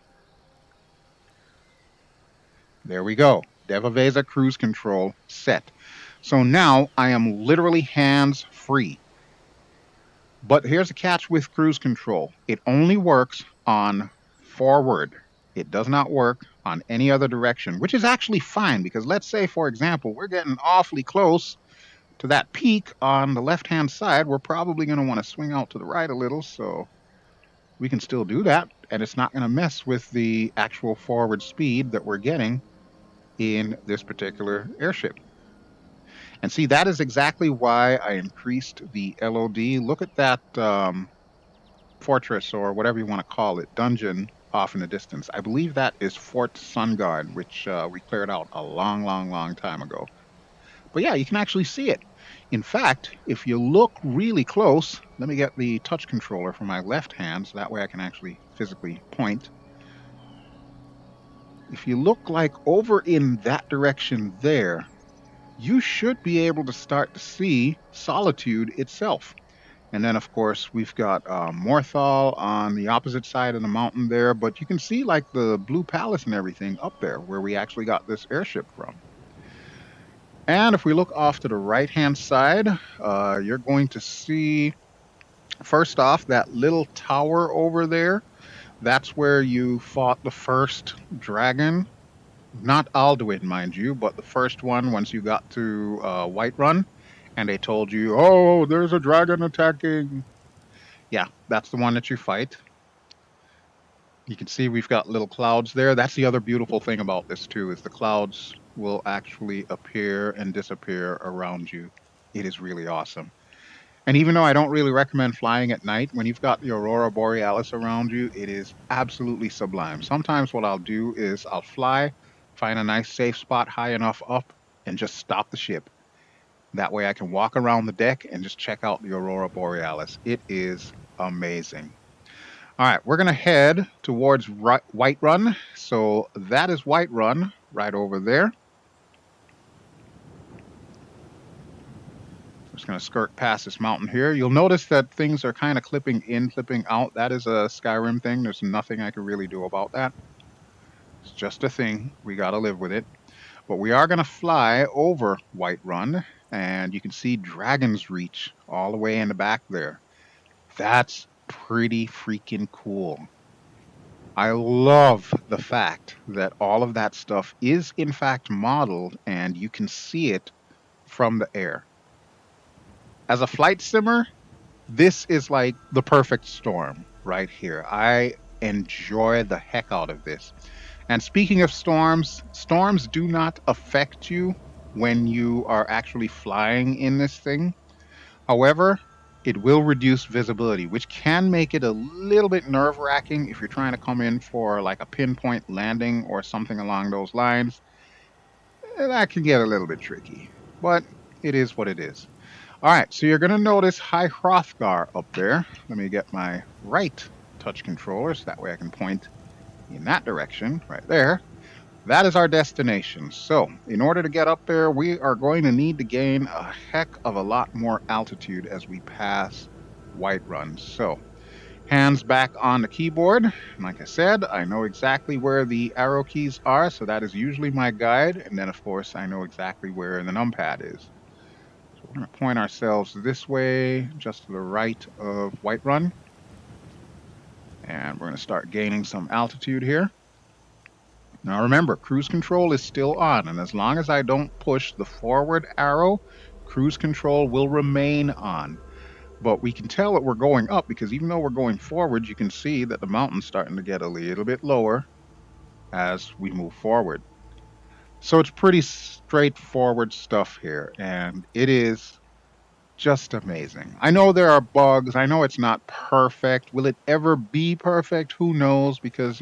There we go. Dev Aveza cruise control set. So now I am literally hands free. But here's a catch with cruise control. It only works on forward. It does not work on any other direction, which is actually fine because let's say, for example, we're getting awfully close to that peak on the left hand side. We're probably going to want to swing out to the right a little, so we can still do that, and it's not going to mess with the actual forward speed that we're getting in this particular airship. And see, that is exactly why I increased the LOD. Look at that fortress, or whatever you want to call it, dungeon off in the distance. I believe that is Fort Sunguard, which we cleared out a long, long, long time ago. But yeah, you can actually see it. In fact, if you look really close, let me get the touch controller for my left hand so that way I can actually physically point. If you look like over in that direction there, you should be able to start to see Solitude itself. And then, of course, we've got Morthal on the opposite side of the mountain there, but you can see like the Blue Palace and everything up there where we actually got this airship from. And if we look off to the right hand side, you're going to see, first off, that little tower over there. That's where you fought the first dragon. Not Alduin, mind you, but the first one once you got to Whiterun. And they told you, oh, there's a dragon attacking. Yeah, that's the one that you fight. You can see we've got little clouds there. That's the other beautiful thing about this too, is the clouds will actually appear and disappear around you. It is really awesome. And even though I don't really recommend flying at night, when you've got the Aurora Borealis around you, it is absolutely sublime. Sometimes what I'll do is I'll fly, find a nice safe spot high enough up, and just stop the ship. That way I can walk around the deck and just check out the Aurora Borealis. It is amazing. All right, we're going to head towards Whiterun. So that is Whiterun right over there. Just going to skirt past this mountain here. You'll notice that things are kind of clipping in, clipping out. That is a Skyrim thing. There's nothing I can really do about that. It's just a thing. We got to live with it. But we are going to fly over Whiterun, and you can see Dragon's Reach all the way in the back there. That's pretty freaking cool. I love the fact that all of that stuff is in fact modeled and you can see it from the air. As a flight simmer, this is like the perfect storm right here. I enjoy the heck out of this. And speaking of storms, storms do not affect you when you are actually flying in this thing. However, it will reduce visibility, which can make it a little bit nerve-wracking if you're trying to come in for like a pinpoint landing or something along those lines. That can get a little bit tricky, but it is what it is. All right, so you're going to notice High Hrothgar up there. Let me get my right touch controller so that way I can point in that direction right there. That is our destination. So in order to get up there, we are going to need to gain a heck of a lot more altitude as we pass Whiterun. So hands back on the keyboard. Like I said, I know exactly where the arrow keys are, so that is usually my guide. And then, of course, I know exactly where the numpad is. So we're going to point ourselves this way, just to the right of Whiterun. And we're going to start gaining some altitude here. Now remember, cruise control is still on, and as long as I don't push the forward arrow, cruise control will remain on. But we can tell that we're going up because even though we're going forward, you can see that the mountain's starting to get a little bit lower as we move forward. So it's pretty straightforward stuff here, and it is just amazing. I know there are bugs. I know it's not perfect. Will it ever be perfect? Who knows? Because,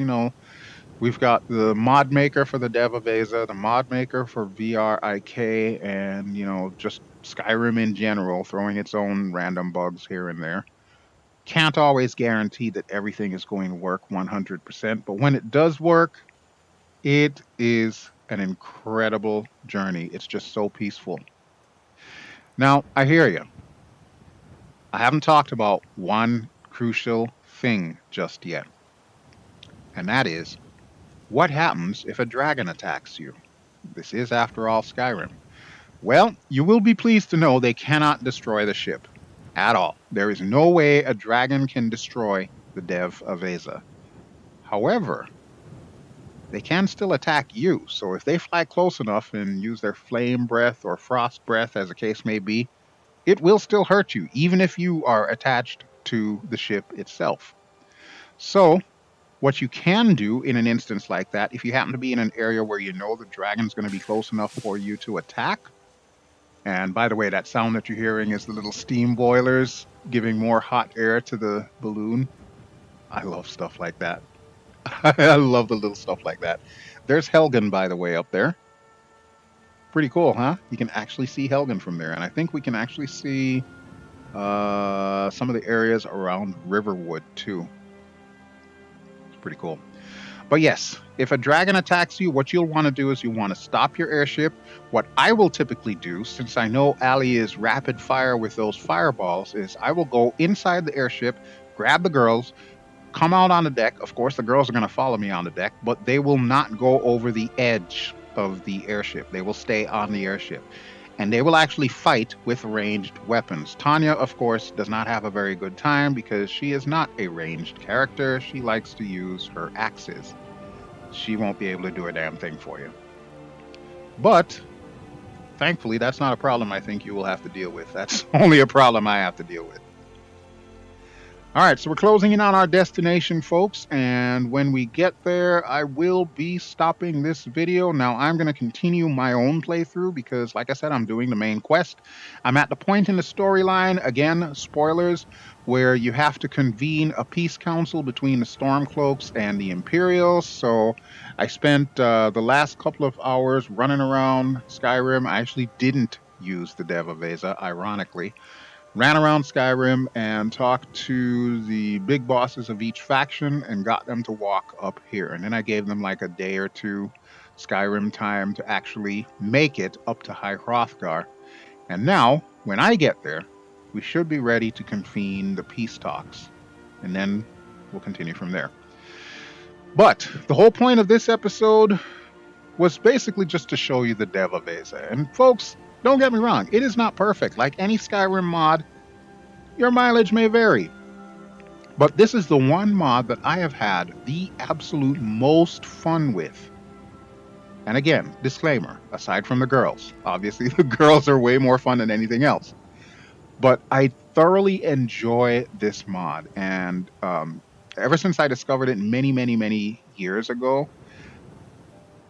we've got the mod maker for the Dev Aveza, the mod maker for VRIK, and, just Skyrim in general, throwing its own random bugs here and there. Can't always guarantee that everything is going to work 100%, but when it does work, it is an incredible journey. It's just so peaceful. Now, I hear you. I haven't talked about one crucial thing just yet, and that is, what happens if a dragon attacks you? This is, after all, Skyrim. Well, you will be pleased to know they cannot destroy the ship at all. There is no way a dragon can destroy the Dev Aveza. However, they can still attack you. So if they fly close enough and use their flame breath or frost breath, as the case may be, it will still hurt you, even if you are attached to the ship itself. So, what you can do in an instance like that, if you happen to be in an area where you know the dragon's going to be close enough for you to attack, and by the way, that sound that you're hearing is the little steam boilers giving more hot air to the balloon. I love stuff like that. I love the little stuff like that. There's Helgen, by the way, up there. Pretty cool, huh? You can actually see Helgen from there, and I think we can actually see some of the areas around Riverwood too. It's pretty cool. But yes, if a dragon attacks you, what you'll want to do is you want to stop your airship. What I will typically do, since I know Ali is rapid fire with those fireballs, is I will go inside the airship, grab the girls, come out on the deck. Of course, the girls are going to follow me on the deck, but they will not go over the edge of the airship. They will stay on the airship. And they will actually fight with ranged weapons. Tannia, of course, does not have a very good time because she is not a ranged character. She likes to use her axes. She won't be able to do a damn thing for you. But thankfully, that's not a problem I think you will have to deal with. That's only a problem I have to deal with. All right, so we're closing in on our destination, folks, and when we get there, I will be stopping this video. Now, I'm going to continue my own playthrough because, like I said, I'm doing the main quest. I'm at the point in the storyline, again, spoilers, where you have to convene a peace council between the Stormcloaks and the Imperials. So I spent the last couple of hours running around Skyrim. I actually didn't use the Dev Aveza, ironically. Ran around Skyrim and talked to the big bosses of each faction and got them to walk up here. And then I gave them like a day or two Skyrim time to actually make it up to High Hrothgar. And now, when I get there, we should be ready to convene the peace talks. And then we'll continue from there. But the whole point of this episode was basically just to show you the Dev Aveza. And folks, don't get me wrong, it is not perfect. Like any Skyrim mod, your mileage may vary. But this is the one mod that I have had the absolute most fun with. And again, disclaimer, aside from the girls. Obviously, the girls are way more fun than anything else. But I thoroughly enjoy this mod. And ever since I discovered it many years ago,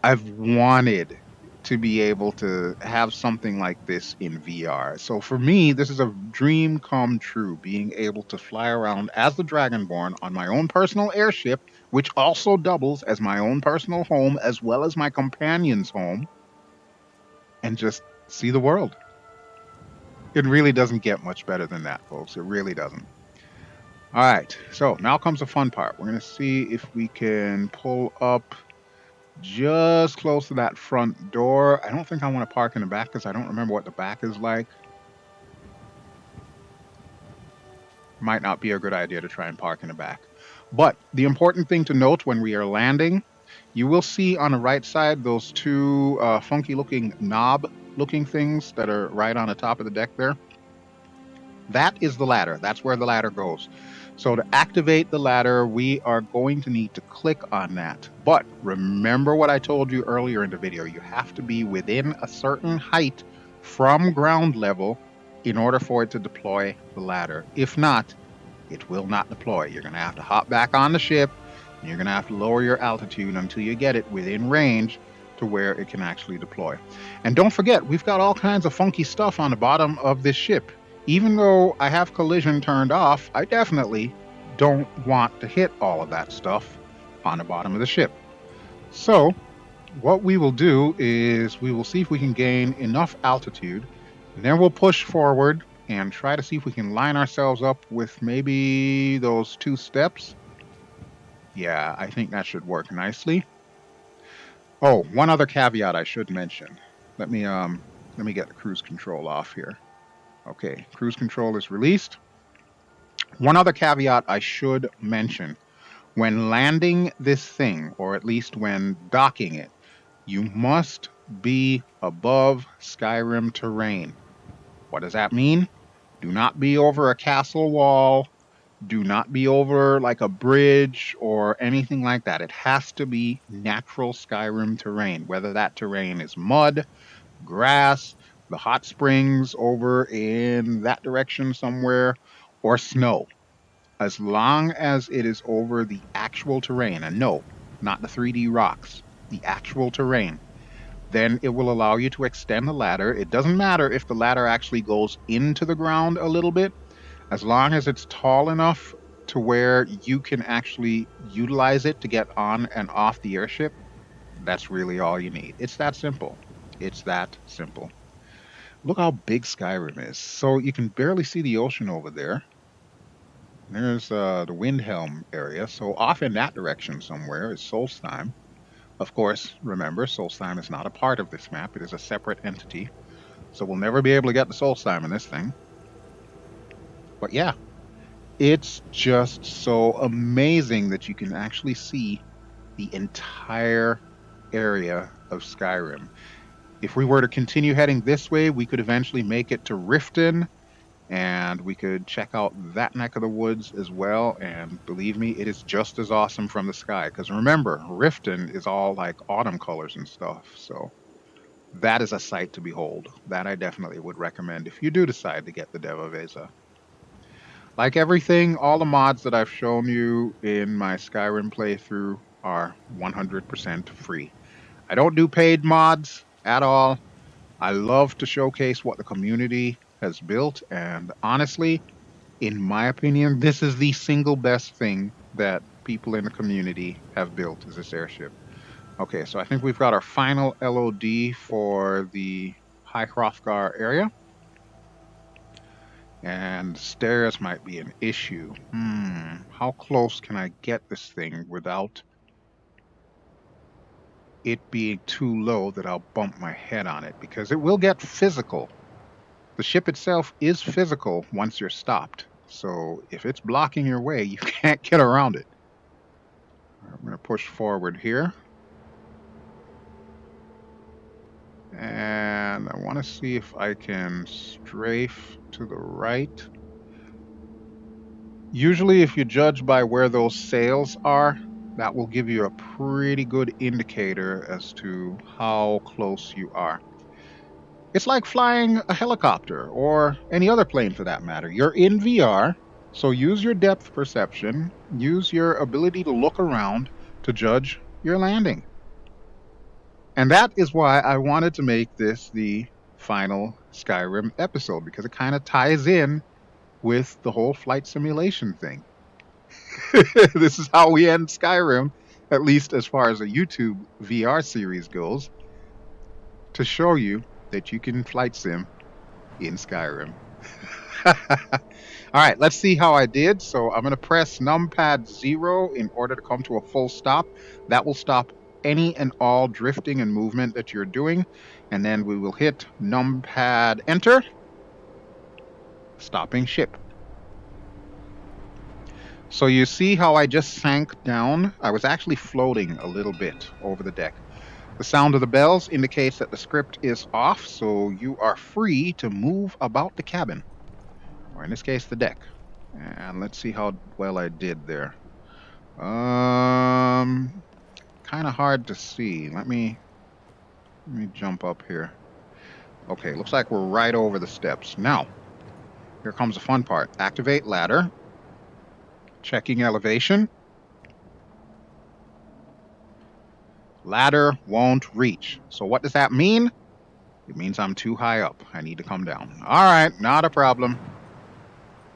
I've wanted to be able to have something like this in VR. So for me, this is a dream come true, being able to fly around as the Dragonborn on my own personal airship, which also doubles as my own personal home as well as my companion's home, and just see the world. It really doesn't get much better than that, folks. It really doesn't. All right, so now comes the fun part. We're going to see if we can pull up just close to that front door. I don't think I want to park in the back because I don't remember what the back is like. Might not be a good idea to try and park in the back. But the important thing to note when we are landing, you will see on the right side those two funky looking knob looking things that are right on the top of the deck there. That is the ladder. That's where the ladder goes. So to activate the ladder, we are going to need to click on that. But remember what I told you earlier in the video. You have to be within a certain height from ground level in order for it to deploy the ladder. If not, it will not deploy. You're going to have to hop back on the ship, and you're going to have to lower your altitude until you get it within range to where it can actually deploy. And don't forget, we've got all kinds of funky stuff on the bottom of this ship. Even though I have collision turned off, I definitely don't want to hit all of that stuff on the bottom of the ship. So what we will do is we will see if we can gain enough altitude, and then we'll push forward and try to see if we can line ourselves up with maybe those two steps. Yeah, I think that should work nicely. Oh, one other caveat I should mention. Let me get the cruise control off here. Okay, cruise control is released. One other caveat I should mention. When landing this thing, or at least when docking it, you must be above Skyrim terrain. What does that mean? Do not be over a castle wall. Do not be over like a bridge or anything like that. It has to be natural Skyrim terrain, whether that terrain is mud, grass, the hot springs over in that direction somewhere, or snow. As long as it is over the actual terrain, and no, not the 3D rocks, the actual terrain, then it will allow you to extend the ladder. It doesn't matter if the ladder actually goes into the ground a little bit, as long as it's tall enough to where you can actually utilize it to get on and off the airship. That's really all you need. It's that simple. It's that simple. Look how big Skyrim is. So you can barely see the ocean over there. There's the Windhelm area. So off in that direction somewhere is Solstheim. Of course, remember, Solstheim is not a part of this map. It is a separate entity. So we'll never be able to get the Solstheim in this thing. But yeah, it's just so amazing that you can actually see the entire area of Skyrim. If we were to continue heading this way, we could eventually make it to Riften, and we could check out that neck of the woods as well. And believe me, it is just as awesome from the sky. Because remember, Riften is all like autumn colors and stuff. So that is a sight to behold. That I definitely would recommend if you do decide to get the Dev Aveza. Like everything, all the mods that I've shown you in my Skyrim playthrough are 100% free. I don't do paid mods at all. I love to showcase what the community has built, and honestly, in my opinion, this is the single best thing that people in the community have built is this airship. Okay, so I think we've got our final LOD for the High Hrothgar area. And stairs might be an issue. How close can I get this thing without it being too low that I'll bump my head on it? Because it will get physical. The ship itself is physical once you're stopped. So if it's blocking your way, you can't get around it. I'm going to push forward here. And I want to see if I can strafe to the right. Usually, if you judge by where those sails are, that will give you a pretty good indicator as to how close you are. It's like flying a helicopter or any other plane for that matter. You're in VR, so use your depth perception, use your ability to look around to judge your landing. And that is why I wanted to make this the final Skyrim episode, because it kind of ties in with the whole flight simulation thing. This is how we end Skyrim, at least as far as a YouTube VR series goes, to show you that you can flight sim in Skyrim. All right, let's see how I did. So I'm going to press numpad 0 in order to come to a full stop. That will stop any and all drifting and movement that you're doing. And then we will hit numpad enter, stopping ship. So you see how I just sank down? I was actually floating a little bit over the deck. The sound of the bells indicates that the script is off, so you are free to move about the cabin, or in this case, the deck. And let's see how well I did there. Kind of hard to see. Let me jump up here. Okay, looks like we're right over the steps. Now, here comes the fun part. Activate ladder. Checking elevation. Ladder won't reach. So what does that mean? It means I'm too high up. I need to come down. All right, not a problem.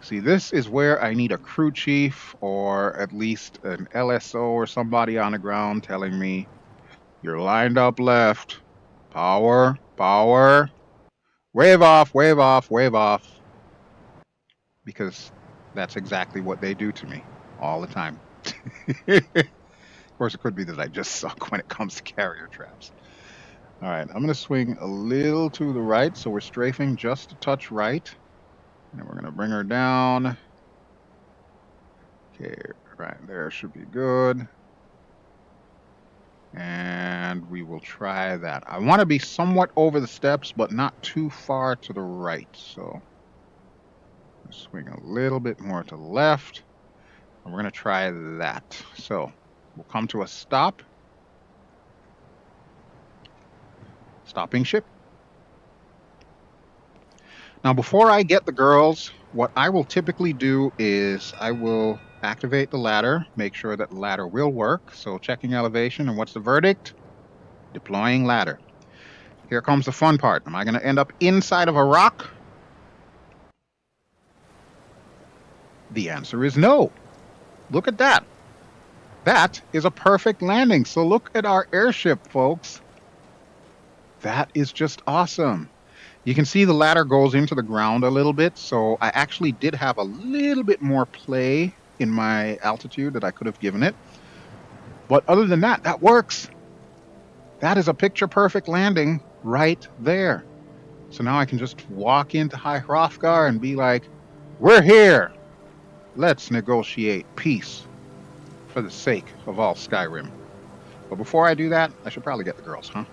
See, this is where I need a crew chief or at least an LSO or somebody on the ground telling me, you're lined up left. Power, power. Wave off, wave off, wave off. Because that's exactly what they do to me all the time. Of course, it could be that I just suck when it comes to carrier traps. All right, I'm going to swing a little to the right, so we're strafing just a touch right. And we're going to bring her down. Okay, right there should be good. And we will try that. I want to be somewhat over the steps, but not too far to the right. So swing a little bit more to the left. And we're going to try that. So we'll come to a stop. Stopping ship. Now, before I get the girls, what I will typically do is I will activate the ladder, make sure that the ladder will work. So checking elevation, and what's the verdict? Deploying ladder. Here comes the fun part. Am I going to end up inside of a rock? The answer is no. Look at that. That is a perfect landing. So look at our airship, folks. That is just awesome. You can see the ladder goes into the ground a little bit, so I actually did have a little bit more play in my altitude that I could have given it. But other than that, that works. That is a picture-perfect landing right there. So now I can just walk into High Hrothgar and be like, we're here. Let's negotiate peace for the sake of all Skyrim. But before I do that, I should probably get the girls, huh?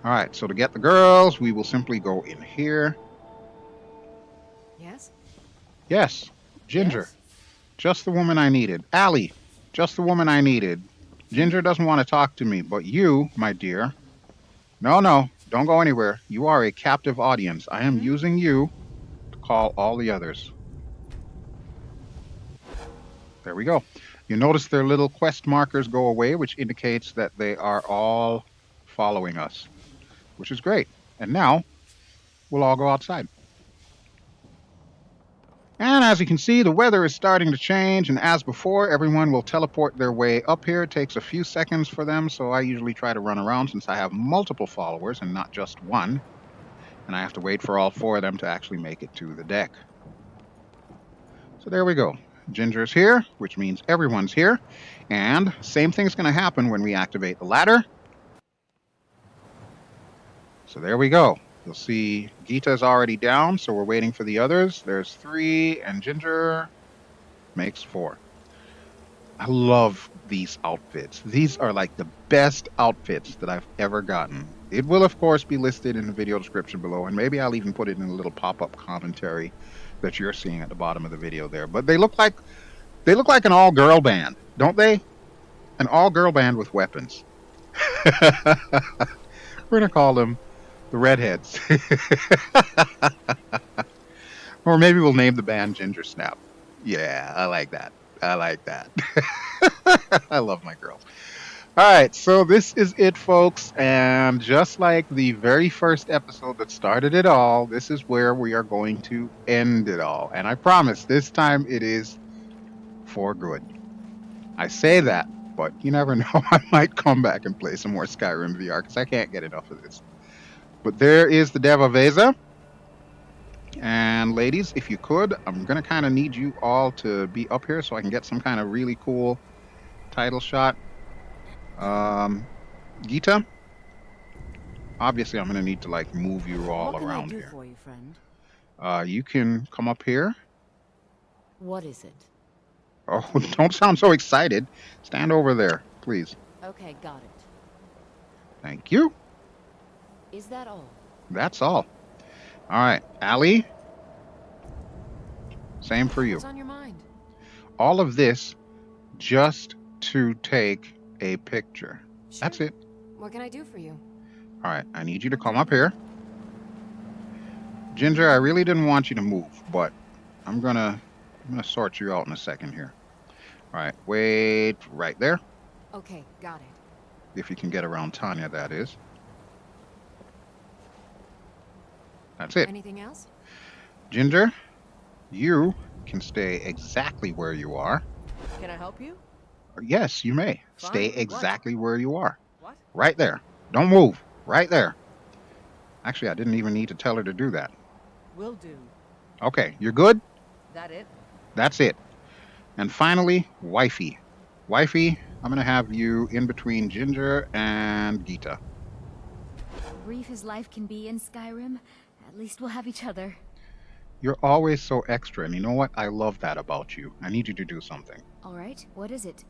All right, so to get the girls, we will simply go in here. Yes? Yes, Ginger. Yes? Just the woman I needed. Allie, just the woman I needed. Ginger doesn't want to talk to me, but you, my dear. No, don't go anywhere. You are a captive audience. I am using you to call all the others. There we go. You notice their little quest markers go away, which indicates that they are all following us, which is great. And now we'll all go outside. And as you can see, the weather is starting to change, and as before, everyone will teleport their way up here. It takes a few seconds for them, so I usually try to run around since I have multiple followers and not just one, and I have to wait for all 4 of them to actually make it to the deck. So there we go. Ginger's here, which means everyone's here, and same thing's going to happen when we activate the ladder. So there we go. You'll see Ghita's already down, so we're waiting for the others. There's 3, and Ginger makes 4. I love these outfits. These are like the best outfits that I've ever gotten. It will, of course, be listed in the video description below, and maybe I'll even put it in a little pop-up commentary that you're seeing at the bottom of the video there. But they look like an all-girl band, don't they? An all-girl band with weapons. We're gonna call them the Redheads. Or maybe we'll name the band Ginger Snap. Yeah, I like that. I like that. I love my girls. All right, so this is it, folks. And just like the very first episode that started it all, this is where we are going to end it all. And I promise this time it is for good. I say that, but you never know. I might come back and play some more Skyrim VR because I can't get enough of this. But there is the Dev Aveza. And ladies, if you could, I'm going to kind of need you all to be up here so I can get some kind of really cool title shot. Ghita, obviously I'm going to need to like move you all What can around I do here. for you, friend? You can come up here. What is it? Oh, don't sound so excited. Stand over there, please. Okay, got it. Thank you. Is that all? That's all. All right, Allie, same for you. What's on your mind? All of this just to take a picture. Sure. That's it. What can I do for you? All right, I need you to come up here. Ginger, I really didn't want you to move, but I'm gonna sort you out in a second here. All right, wait right there. Okay, got it. If you can get around Tannia, that is. That's it. Anything else? Ginger, you can stay exactly where you are. Can I help you? Yes, you may. Fine. Stay exactly where you are. What? Right there. Don't move. Right there. Actually, I didn't even need to tell her to do that. Will do. Okay, you're good? That it? That's it. And finally, Wifey. Wifey, I'm going to have you in between Ginger and Ghita. Brief as life can be in Skyrim, at least we'll have each other. You're always so extra, and you know what? I love that about you. I need you to do something. All right, what is it?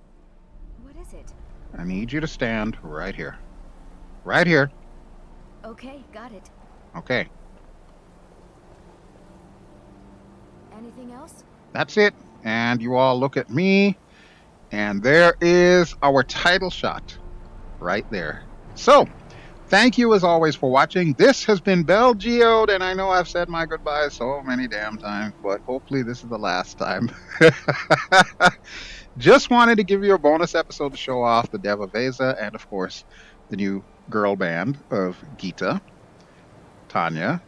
What is it? I need you to stand right here. Right here. Okay, got it. Okay. Anything else? That's it. And you all look at me, and there is our title shot right there. So, thank you as always for watching. This has been BelGeode, and I know I've said my goodbyes so many damn times, but hopefully this is the last time. Just wanted to give you a bonus episode to show off the Dev Aveza and, of course, the new girl band of Ghita, Tannia,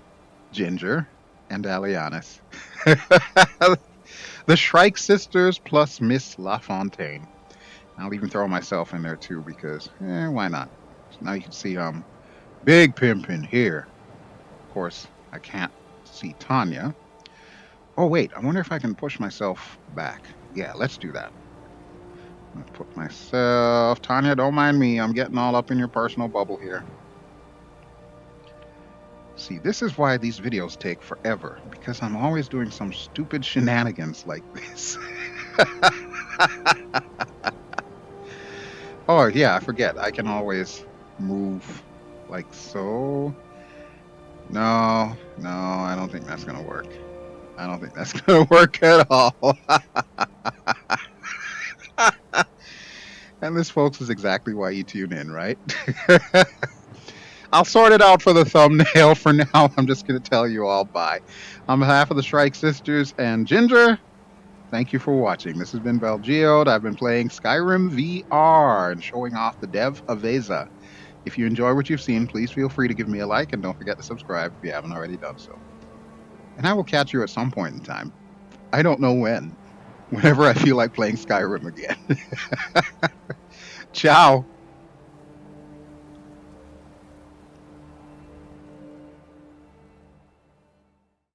Ginger, and Allyanis. The Shrike sisters plus Miss LaFontaine. I'll even throw myself in there too because, why not? So now you can see big pimpin' here. Of course, I can't see Tannia. Oh wait, I wonder if I can push myself back. Yeah, let's do that. I'm gonna put myself. Tannia, don't mind me. I'm getting all up in your personal bubble here. See, this is why these videos take forever, because I'm always doing some stupid shenanigans like this. Oh, yeah, I forget. I can always move like so. No, I don't think that's going to work. I don't think that's going to work at all. And this, folks, is exactly why you tune in, right? I'll sort it out for the thumbnail. For now, I'm just going to tell you all bye. On behalf of the Shrike sisters and Ginger, thank you for watching. This has been BelGeode. I've been playing Skyrim VR and showing off the Dev Aveza. If you enjoy what you've seen, please feel free to give me a like and don't forget to subscribe if you haven't already done so. And I will catch you at some point in time. I don't know when. Whenever I feel like playing Skyrim again. Ciao.